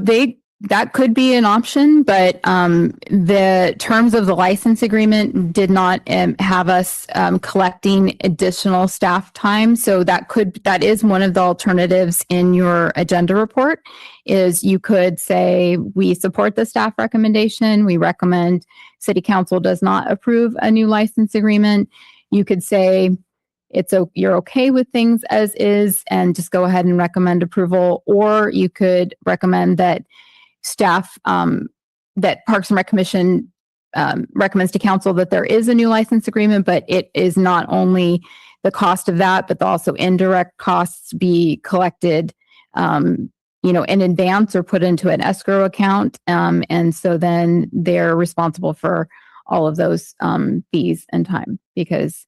that could be an option, but the terms of the license agreement did not have us collecting additional staff time. So that is one of the alternatives in your agenda report. Is you could say we support the staff recommendation. We recommend City Council does not approve a new license agreement. You could say you're okay with things as is and just go ahead and recommend approval, or you could recommend that staff, that Parks and Rec Commission recommends to council that there is a new license agreement, but it is not only the cost of that, but also indirect costs be collected, in advance or put into an escrow account. And so then they're responsible for all of those fees and time because,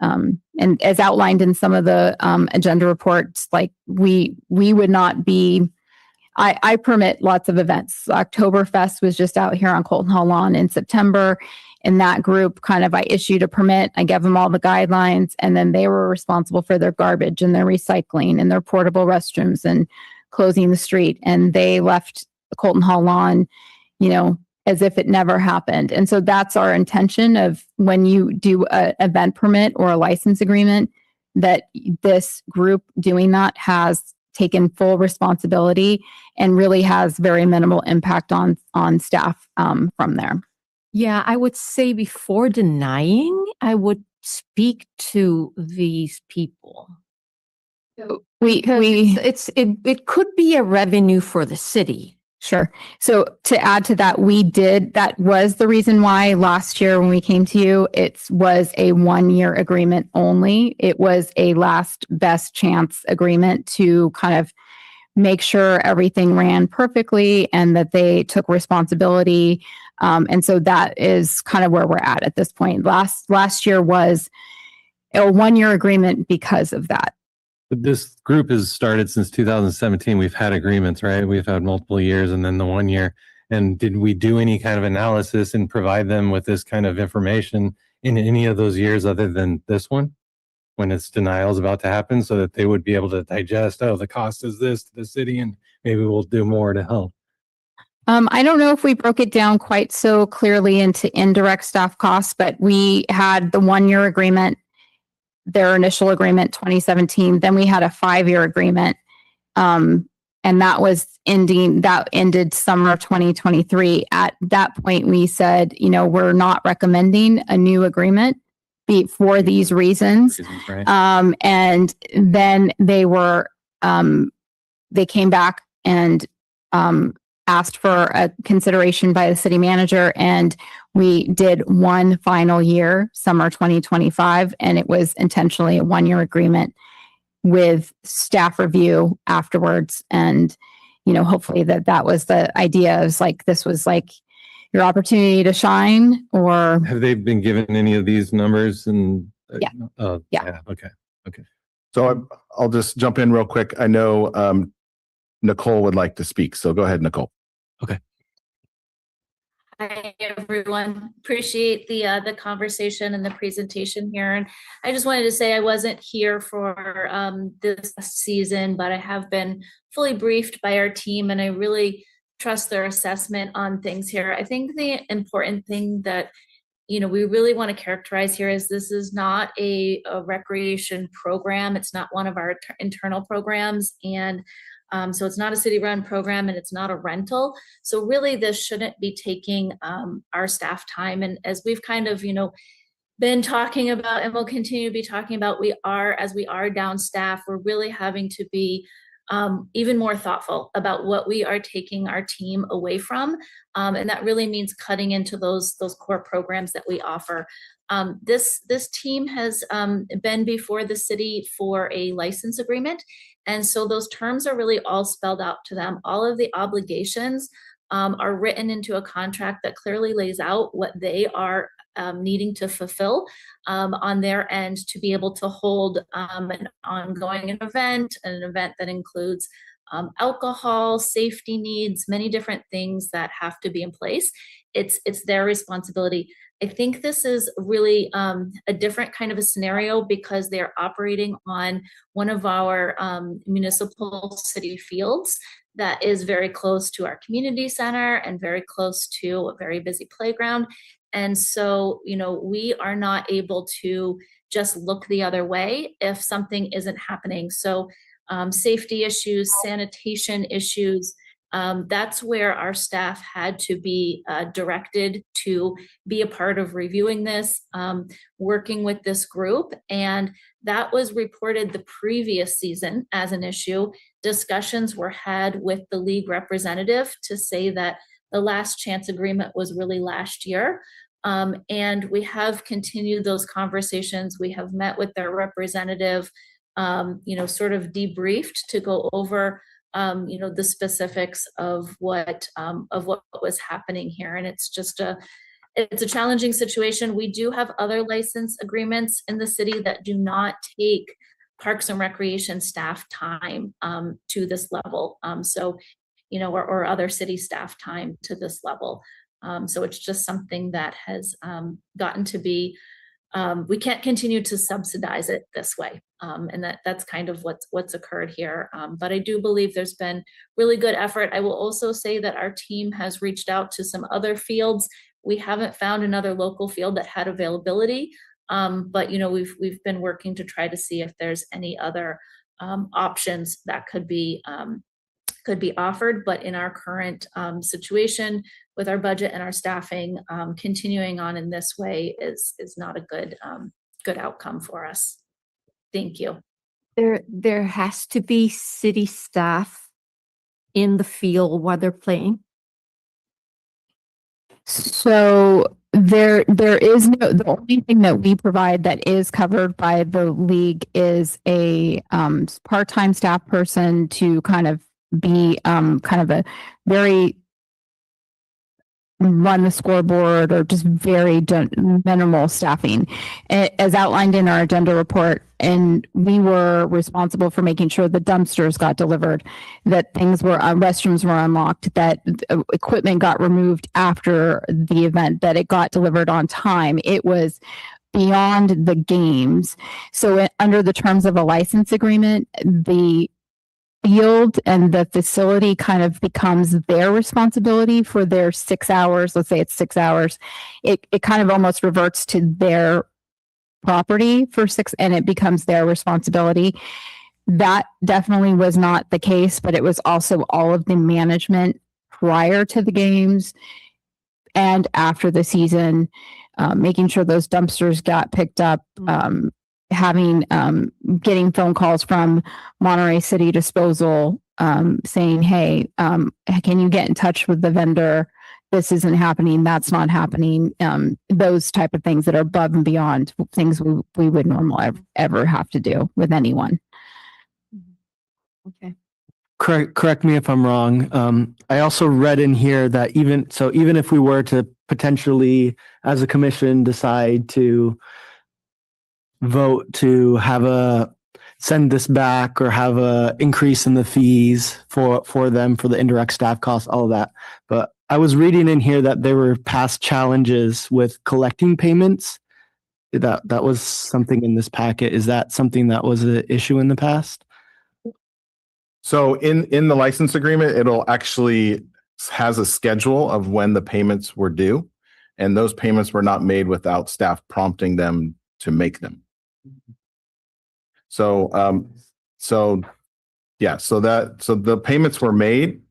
and as outlined in some of the agenda reports, like we would not be, I permit lots of events. Oktoberfest was just out here on Colton Hall lawn in September. In that group, I issued a permit. I gave them all the guidelines, and then they were responsible for their garbage and their recycling and their portable restrooms and closing the street. And they left the Colton Hall lawn, as if it never happened. And so that's our intention of when you do an event permit or a license agreement, that this group doing that has taken full responsibility and really has very minimal impact on staff from there. Yeah, I would say before denying, I would speak to these people. Because it could be a revenue for the city. Sure. So to add to that, that was the reason why last year when we came to you, it was a 1-year agreement only. It was a last best chance agreement to kind of make sure everything ran perfectly and that they took responsibility. And so that is kind of where we're at this point. Last year was a 1-year agreement because of that. This group has started since 2017. We've had agreements, right? We've had multiple years and then the 1 year. And did we do any kind of analysis and provide them with this kind of information in any of those years other than this one, when it's denials about to happen, so that they would be able to digest, the cost is this to the city and maybe we'll do more to help? I don't know if we broke it down quite so clearly into indirect staff costs, but we had the 1-year agreement, their initial agreement, 2017. Then we had a 5-year agreement. And that ended summer of 2023. At that point, we said, we're not recommending a new agreement for these reasons. Right. And then they came back and asked for a consideration by the city manager, and we did one final year, summer 2025, and it was intentionally a 1-year agreement with staff review afterwards. And, hopefully that was the idea. Is like, this was like your opportunity to shine. Or Have they been given any of these numbers? And Yeah. Yeah. Okay. So I'll just jump in real quick. I know Nicole would like to speak. So go ahead, Nicole. Hi, everyone. Appreciate the conversation and the presentation here. And I just wanted to say I wasn't here for this season, but I have been fully briefed by our team, and I really trust their assessment on things here. I think the important thing that we really want to characterize here is this is not a recreation program. It's not one of our internal programs. And so it's not a city-run program, and it's not a rental. So really, this shouldn't be taking our staff time. And as we've kind of, been talking about, and we'll continue to be talking about, as we are down staff, we're really having to be even more thoughtful about what we are taking our team away from. And that really means cutting into those core programs that we offer. This team has been before the city for a license agreement. And so those terms are really all spelled out to them. All of the obligations are written into a contract that clearly lays out what they are needing to fulfill on their end to be able to hold an ongoing event, an event that includes alcohol, safety needs, many different things that have to be in place. It's their responsibility. I think this is really a different kind of a scenario because they're operating on one of our municipal city fields that is very close to our community center and very close to a very busy playground. And so, we are not able to just look the other way if something isn't happening. So safety issues, sanitation issues, that's where our staff had to be directed to be a part of reviewing this, working with this group. And that was reported the previous season as an issue. Discussions were had with the league representative to say that the last chance agreement was really last year. And we have continued those conversations. We have met with their representative, sort of debriefed to go over, the specifics of what was happening here. And it's just it's a challenging situation. We do have other license agreements in the city that do not take Parks and Recreation staff time to this level. Or other city staff time to this level. So it's just something that has gotten to be, we can't continue to subsidize it this way. And that's kind of what's occurred here. But I do believe there's been really good effort. I will also say that our team has reached out to some other fields. We haven't found another local field that had availability. But we've been working to try to see if there's any other options that could be offered. But in our current situation with our budget and our staffing, continuing on in this way is not a good outcome for us. Thank you. There has to be city staff in the field while they're playing. So there is the only thing that we provide that is covered by the league is a part-time staff person to kind of be kind of a very run the scoreboard or just very minimal staffing as outlined in our agenda report. And we were responsible for making sure the dumpsters got delivered, that things were, restrooms were unlocked, that equipment got removed after the event, that it got delivered on time. It was beyond the games. So under the terms of a license agreement, the field and the facility kind of becomes their responsibility for their 6 hours. Let's say it's 6 hours. It kind of almost reverts to their property for 6, and it becomes their responsibility. That definitely was not the case, but it was also all of the management prior to the games and after the season, making sure those dumpsters got picked up, getting phone calls from Monterey City Disposal saying, hey, can you get in touch with the vendor? This isn't happening. That's not happening. Those type of things that are above and beyond things we would normally ever have to do with anyone. Okay. Correct me if I'm wrong. I also read in here that even if we were to potentially, as a commission, decide to vote to send this back or have a increase in the fees for them, for the indirect staff costs, all of that. But I was reading in here that there were past challenges with collecting payments. That was something in this packet. Is that something that was an issue in the past? So in the license agreement, it'll actually has a schedule of when the payments were due, and those payments were not made without staff prompting them to make them. So the payments were made,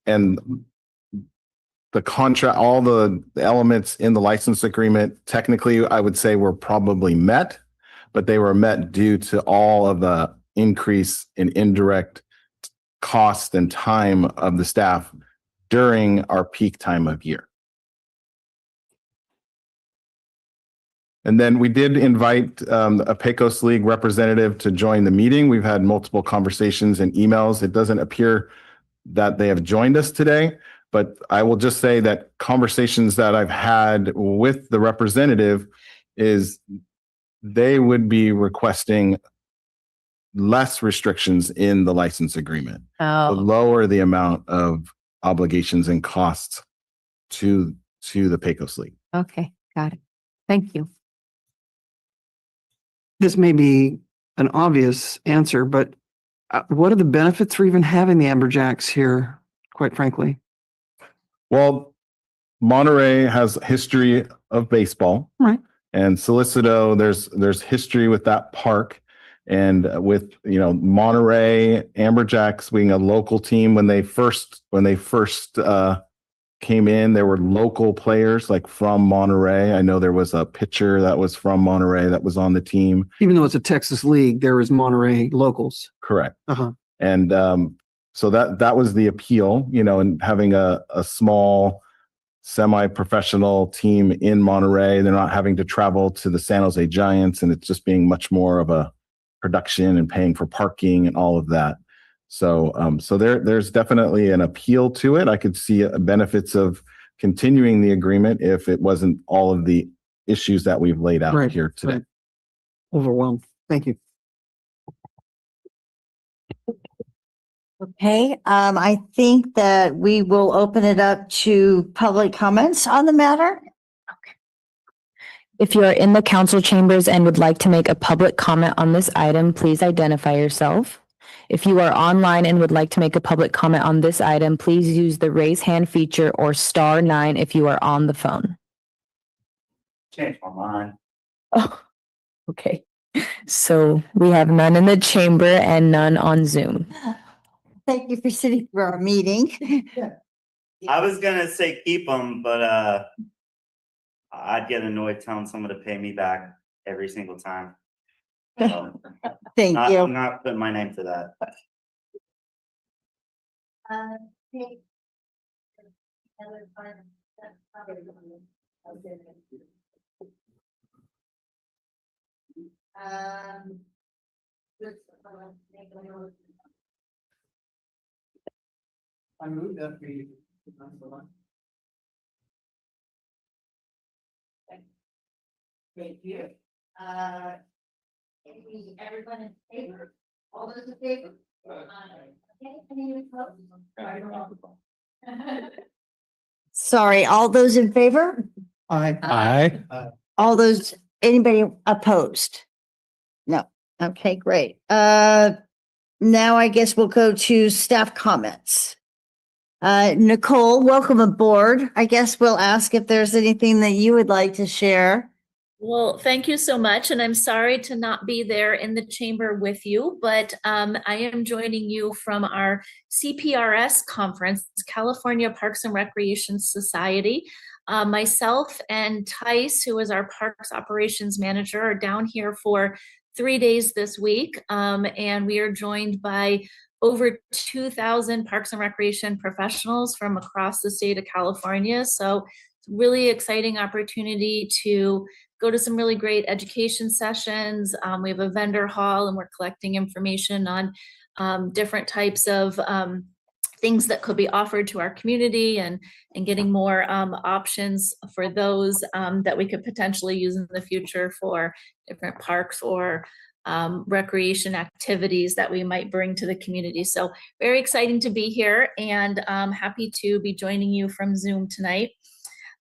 and the contract, all the elements in the license agreement, technically, I would say were probably met, but they were met due to all of the increase in indirect cost and time of the staff during our peak time of year. And then we did invite a Pecos League representative to join the meeting. We've had multiple conversations and emails. It doesn't appear that they have joined us today, but I will just say that conversations that I've had with the representative is they would be requesting less restrictions in the license agreement to lower the amount of obligations and costs to the Pecos League. Okay, got it. Thank you. This may be an obvious answer, but What are the benefits for even having the Amberjacks here, quite frankly? Well, Monterey has history of baseball. Right. And Solicitor, there's history with that park. And with, Monterey Amberjacks being a local team, when they first came in, there were local players like from Monterey. I know there was a pitcher that was from Monterey that was on the team. Even though it's a Texas league, there is Monterey locals. Correct. Uh-huh. And so that was the appeal, and having a small semi-professional team in Monterey. They're not having to travel to the San Jose Giants, and it's just being much more of a production and paying for parking and all of that. So there's definitely an appeal to it. I could see benefits of continuing the agreement if it wasn't all of the issues that we've laid out here today. Right. Overwhelmed. Thank you. Okay, I think that we will open it up to public comments on the matter. If you are in the council chambers and would like to make a public comment on this item, please identify yourself. If you are online and would like to make a public comment on this item, please use the raise hand feature or *9 if you are on the phone. Change my mind. Oh, okay. So we have none in the chamber and none on Zoom. Thank you for sitting for our meeting. I was gonna say keep them, but I'd get annoyed telling someone to pay me back every single time. So, Thank I'm you. not putting my name to that. I moved that we. Thank you. Everyone in favor? All those in favor? Okay, any opposed? Sorry, all those in favor? Aye. All those, anybody opposed? No. Okay, great. Now I guess we'll go to staff comments. Nicole, welcome aboard. I guess we'll ask if there's anything that you would like to share. Well, thank you so much. And I'm sorry to not be there in the chamber with you, but I am joining you from our CPRS conference, California Parks and Recreation Society. Myself and Tice, who is our Parks Operations Manager, are down here for 3 days this week. And we are joined by over 2,000 Parks and Recreation professionals from across the state of California. So it's a really exciting opportunity to go to some really great education sessions. We have a vendor hall and we're collecting information on different types of things that could be offered to our community and getting more options for those that we could potentially use in the future for different parks or recreation activities that we might bring to the community. So very exciting to be here and happy to be joining you from Zoom tonight.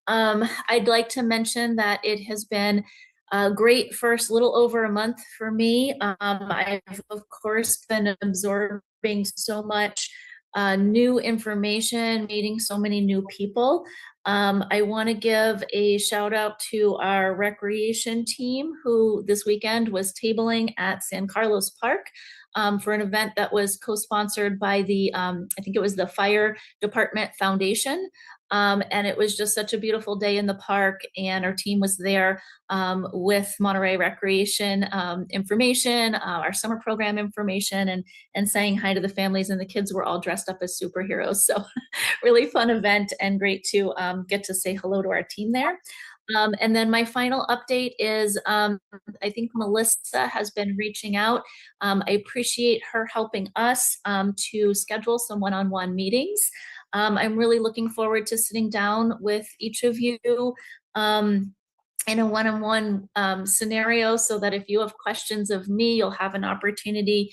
I'd like to mention that it has been a great first little over a month for me. I've of course been absorbing so much new information, meeting so many new people. I want to give a shout out to our recreation team who this weekend was tabling at San Carlos Park for an event that was co-sponsored by the, I think it was the Fire Department Foundation. And it was just such a beautiful day in the park, and our team was there with Monterey Recreation information, our summer program information, and saying hi to the families, and the kids were all dressed up as superheroes. So really fun event and great to get to say hello to our team there. And then my final update is I think Melissa has been reaching out. I appreciate her helping us to schedule some one-on-one meetings. I'm really looking forward to sitting down with each of you in a one-on-one scenario so that if you have questions of me, you'll have an opportunity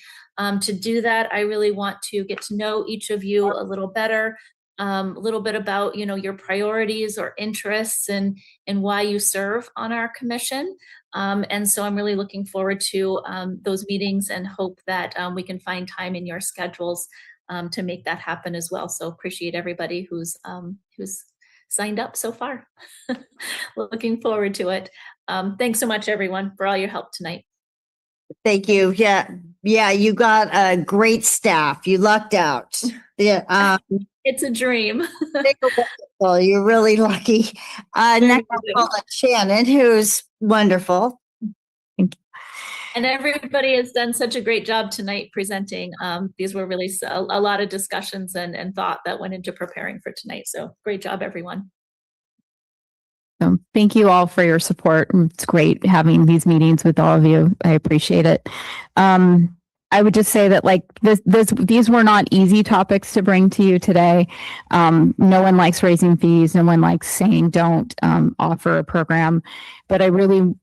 to do that. I really want to get to know each of you a little better. a little bit about, your priorities or interests and why you serve on our commission. And so I'm really looking forward to those meetings and hope that we can find time in your schedules to make that happen as well. So appreciate everybody who's signed up so far. Looking forward to it. Thanks so much, everyone, for all your help tonight. Thank you. Yeah, you got a great staff. You lucked out. Yeah, It's a dream. well, you're really lucky. Next, I'll call on Shannon, who's wonderful. And everybody has done such a great job tonight presenting. These were really a lot of discussions and thought that went into preparing for tonight. So great job, everyone. Thank you all for your support. It's great having these meetings with all of you. I appreciate it. I would just say that these were not easy topics to bring to you today. No one likes raising fees. No one likes saying don't offer a program. But I really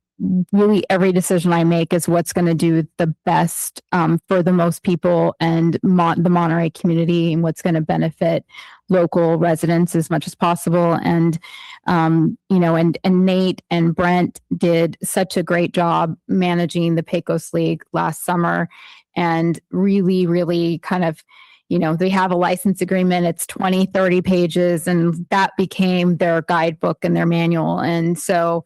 every decision I make is what's going to do the best for the most people and the Monterey community, and what's going to benefit local residents as much as possible. And and Nate and Brent did such a great job managing the Pecos League last summer, and really kind of, they have a license agreement. It's 20-30 pages, and that became their guidebook and their manual. And so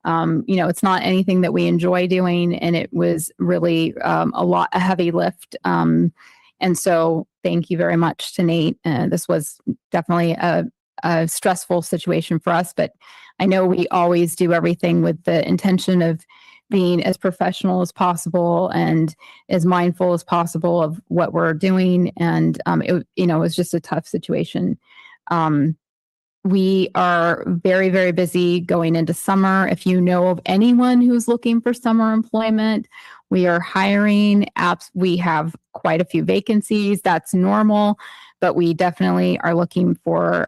it's not anything that we enjoy doing, and it was really a heavy lift. And so thank you very much to Nate. This was definitely a stressful situation for us, but I know we always do everything with the intention of being as professional as possible and as mindful as possible of what we're doing. And it was just a tough situation. We are very, very busy going into summer. If you know of anyone who's looking for summer employment, we are hiring apps. We have quite a few vacancies. That's normal, but we definitely are looking for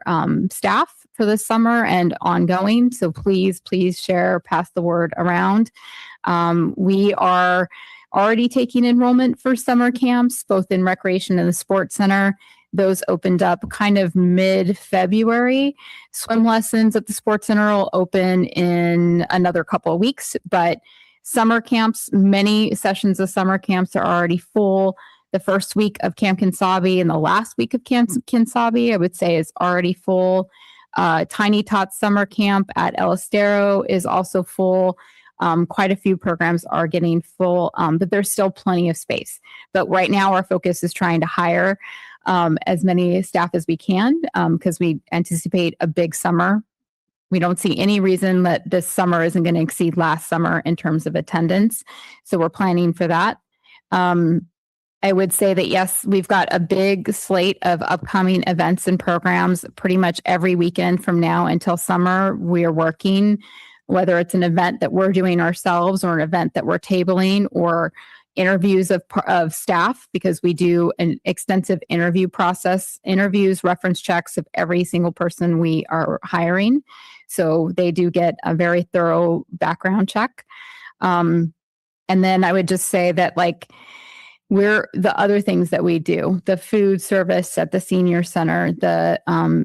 staff for the summer and ongoing. So please share, pass the word around. We are already taking enrollment for summer camps, both in recreation and the sports center. Those opened up kind of mid-February. Swim lessons at the sports center will open in another couple of weeks, but summer camps, many sessions of summer camps are already full. The first week of Camp Kinsabi and the last week of Camp Kinsabi, I would say, is already full. Tiny Tots Summer Camp at El Estero is also full. Quite a few programs are getting full, but there's still plenty of space. But right now our focus is trying to hire as many staff as we can, because we anticipate a big summer. We don't see any reason that this summer isn't going to exceed last summer in terms of attendance. So we're planning for that. I would say that, yes, we've got a big slate of upcoming events and programs pretty much every weekend from now until summer. We are working, whether it's an event that we're doing ourselves or an event that we're tabling, or interviews of staff, because we do an extensive interview process, interviews, reference checks of every single person we are hiring. So they do get a very thorough background check. And then I would just say that, the other things that we do, the food service at the senior center, the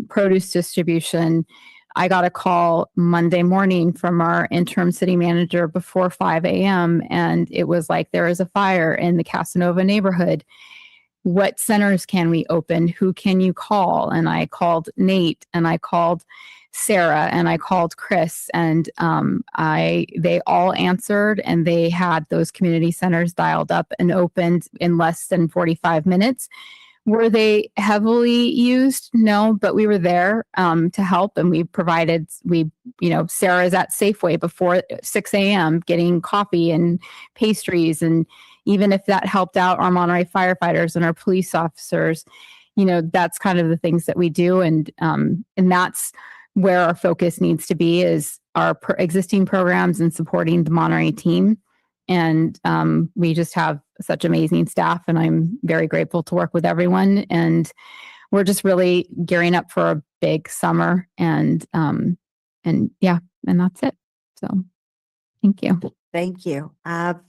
produce distribution. I got a call Monday morning from our interim city manager before 5 a.m. and it was like, there is a fire in the Casanova neighborhood. What centers can we open? Who can you call? And I called Nate, and I called Sarah, and I called Chris, and they all answered, and they had those community centers dialed up and opened in less than 45 minutes. Were they heavily used? No, but we were there to help, and we provided, Sarah's at Safeway before 6 a.m. getting coffee and pastries. And even if that helped out our Monterey firefighters and our police officers, that's kind of the things that we do. And that's where our focus needs to be, is our existing programs and supporting the Monterey team. And we just have such amazing staff, and I'm very grateful to work with everyone. And we're just really gearing up for a big summer, and that's it. So thank you. Thank you.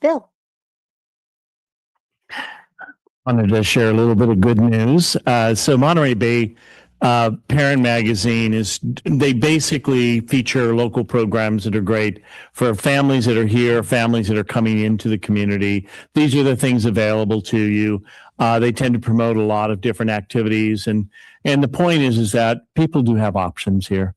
Bill. Wanted to share a little bit of good news. So Monterey Bay Parent Magazine they basically feature local programs that are great for families that are here, families that are coming into the community. These are the things available to you. They tend to promote a lot of different activities. And the point is that people do have options here.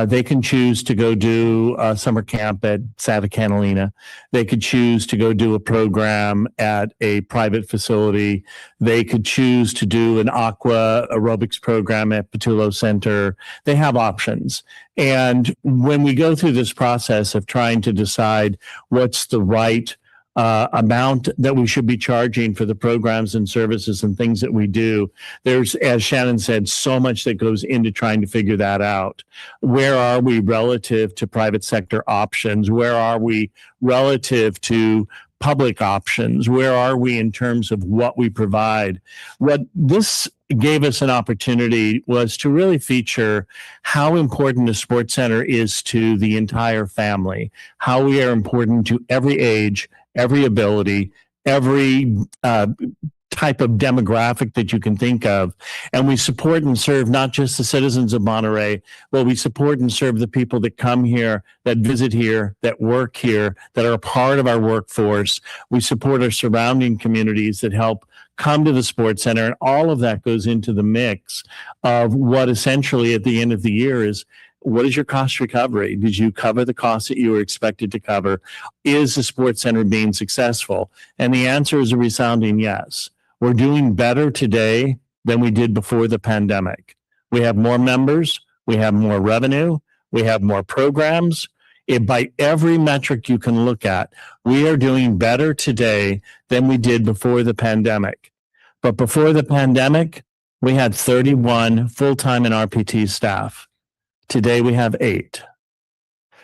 They can choose to go do a summer camp at Santa Catalina. They could choose to go do a program at a private facility. They could choose to do an aqua aerobics program at Patullo Center. They have options. And when we go through this process of trying to decide what's the right amount that we should be charging for the programs and services and things that we do, there's, as Shannon said, so much that goes into trying to figure that out. Where are we relative to private sector options? Where are we relative to public options? Where are we in terms of what we provide? What this gave us an opportunity was to really feature how important a sports center is to the entire family, how we are important to every age, every ability, every type of demographic that you can think of. And we support and serve not just the citizens of Monterey, but we support and serve the people that come here, that visit here, that work here, that are a part of our workforce. We support our surrounding communities that help come to the sports center. And all of that goes into the mix of what essentially at the end of the year is, what is your cost recovery? Did you cover the costs that you were expected to cover? Is the sports center being successful? And the answer is a resounding yes. We're doing better today than we did before the pandemic. We have more members. We have more revenue. We have more programs. By every metric you can look at, we are doing better today than we did before the pandemic. But before the pandemic, we had 31 full-time and RPT staff. Today we have 8.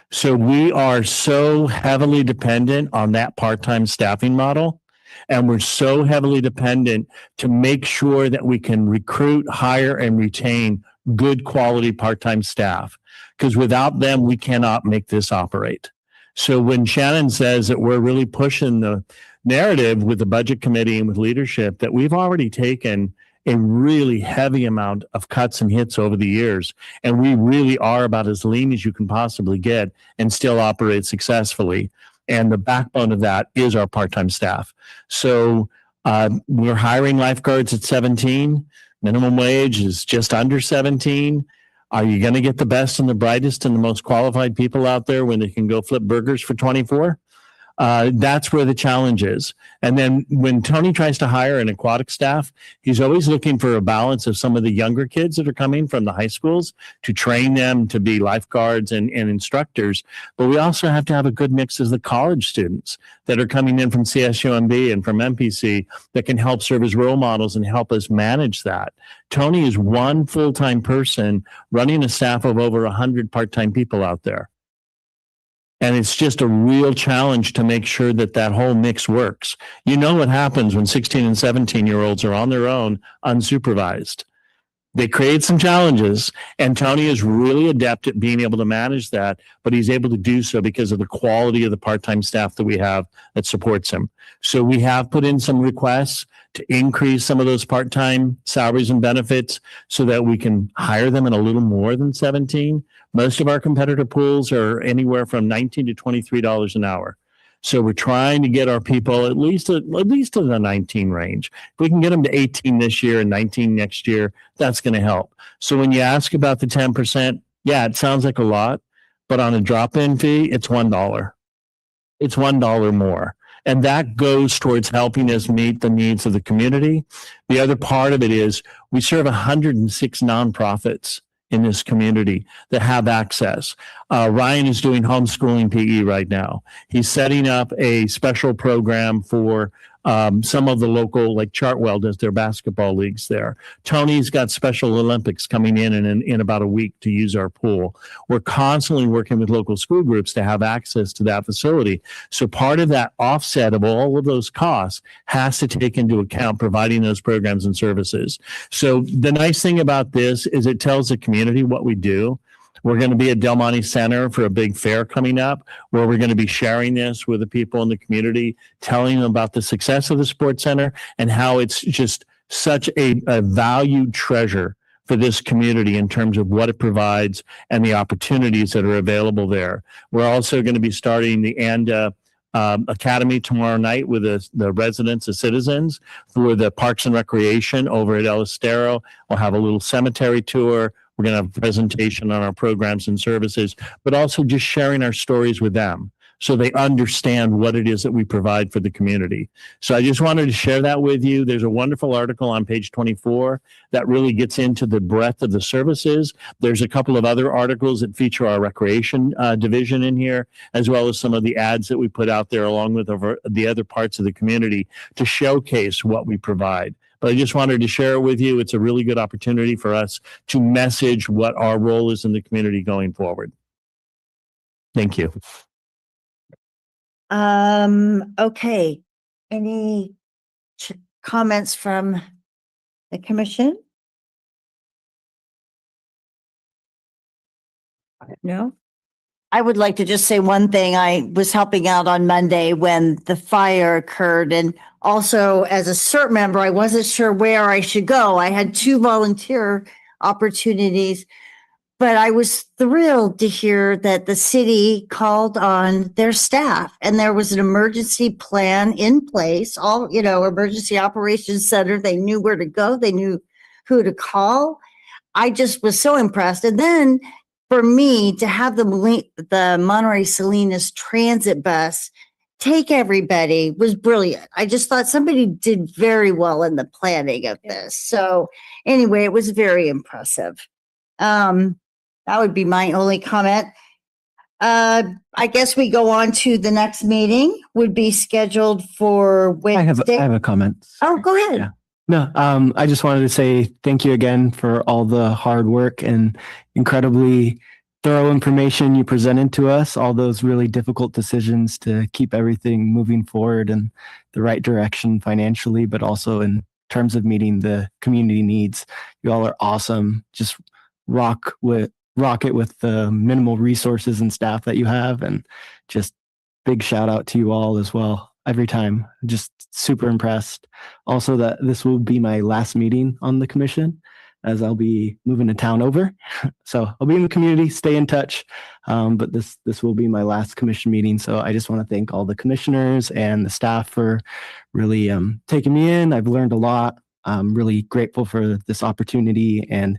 So we are so heavily dependent on that part-time staffing model. And we're so heavily dependent to make sure that we can recruit, hire, and retain good quality part-time staff. Because without them, we cannot make this operate. So when Shannon says that we're really pushing the narrative with the budget committee and with leadership, that we've already taken a really heavy amount of cuts and hits over the years. And we really are about as lean as you can possibly get and still operate successfully. And the backbone of that is our part-time staff. So we're hiring lifeguards at 17. Minimum wage is just under 17. Are you going to get the best and the brightest and the most qualified people out there when they can go flip burgers for 24? That's where the challenge is. And then when Tony tries to hire an aquatic staff, he's always looking for a balance of some of the younger kids that are coming from the high schools to train them to be lifeguards and instructors. But we also have to have a good mix of the college students that are coming in from CSUMB and from MPC that can help serve as role models and help us manage that. Tony is one full-time person running a staff of over 100 part-time people out there. And it's just a real challenge to make sure that that whole mix works. You know what happens when 16 and 17-year-olds are on their own, unsupervised. They create some challenges, and Tony is really adept at being able to manage that, but he's able to do so because of the quality of the part-time staff that we have that supports him. So we have put in some requests to increase some of those part-time salaries and benefits so that we can hire them at a little more than 17. Most of our competitor pools are anywhere from $19 to $23 an hour. So we're trying to get our people at least to the 19 range. If we can get them to 18 this year and 19 next year, that's going to help. So when you ask about the 10%, yeah, it sounds like a lot, but on a drop-in fee, it's $1. It's $1 more. And that goes towards helping us meet the needs of the community. The other part of it is we serve 106 nonprofits in this community that have access. Ryan is doing homeschooling PE right now. He's setting up a special program for some of the local, like Chartwell does their basketball leagues there. Tony's got Special Olympics coming in about a week to use our pool. We're constantly working with local school groups to have access to that facility. So part of that offset of all of those costs has to take into account providing those programs and services. So the nice thing about this is it tells the community what we do. We're going to be at Del Monte Center for a big fair coming up where we're going to be sharing this with the people in the community, telling them about the success of the sports center and how it's just such a valued treasure for this community in terms of what it provides and the opportunities that are available there. We're also going to be starting the ANDA Academy tomorrow night with the residents, the citizens, for the Parks and Recreation over at El Estero. We'll have a little cemetery tour. We're going to have a presentation on our programs and services, but also just sharing our stories with them so they understand what it is that we provide for the community. So I just wanted to share that with you. There's a wonderful article on page 24 that really gets into the breadth of the services. There's a couple of other articles that feature our recreation division in here, as well as some of the ads that we put out there along with the other parts of the community to showcase what we provide. But I just wanted to share it with you. It's a really good opportunity for us to message what our role is in the community going forward. Thank you. Okay. Any comments from the commission? No? I would like to just say one thing. I was helping out on Monday when the fire occurred, and also as a CERT member, I wasn't sure where I should go. I had 2 volunteer opportunities, but I was thrilled to hear that the city called on their staff and there was an emergency plan in place, emergency operations center. They knew where to go. They knew who to call. I just was so impressed. And then for me to have the Monterey Salinas transit bus take everybody was brilliant. I just thought somebody did very well in the planning of this. So anyway, it was very impressive. That would be my only comment. I guess we go on to the next meeting would be scheduled for Wednesday. I have a comment. Oh, go ahead. Yeah. No, I just wanted to say thank you again for all the hard work and incredibly thorough information you presented to us, all those really difficult decisions to keep everything moving forward in the right direction financially, but also in terms of meeting the community needs. You all are awesome. Just rock it with the minimal resources and staff that you have, and just big shout out to you all as well. Every time, just super impressed. Also, that this will be my last meeting on the commission, as I'll be moving to town over. So I'll be in the community, stay in touch. But this will be my last commission meeting. So I just want to thank all the commissioners and the staff for really taking me in. I've learned a lot. I'm really grateful for this opportunity and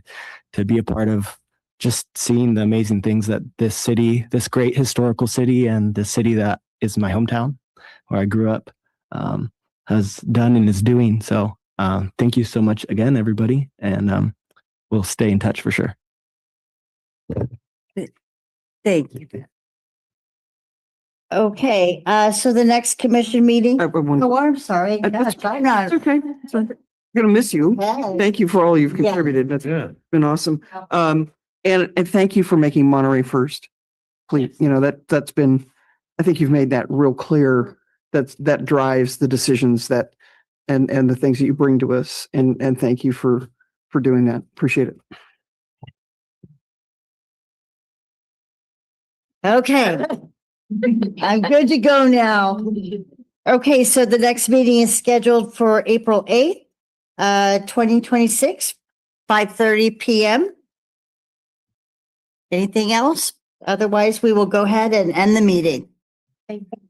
to be a part of just seeing the amazing things that this city, this great historical city, and the city that is my hometown, where I grew up, has done and is doing. So thank you so much again, everybody. And we'll stay in touch for sure. Thank you. Okay, so the next commission meeting. Oh, I'm sorry. Gosh, I'm not. It's okay. It's okay. I'm gonna miss you. Yes. Thank you for all you've Yeah. contributed. That's been awesome. And thank you for making Monterey first. Please, that's been, I think you've made that real clear. That drives the decisions that and the things that you bring to us. And thank you for doing that. Appreciate it. Okay. I'm good to go now. Okay, so the next meeting is scheduled for April 8th, 2026, 5:30 PM. Anything else? Otherwise, we will go ahead and end the meeting. Thank you.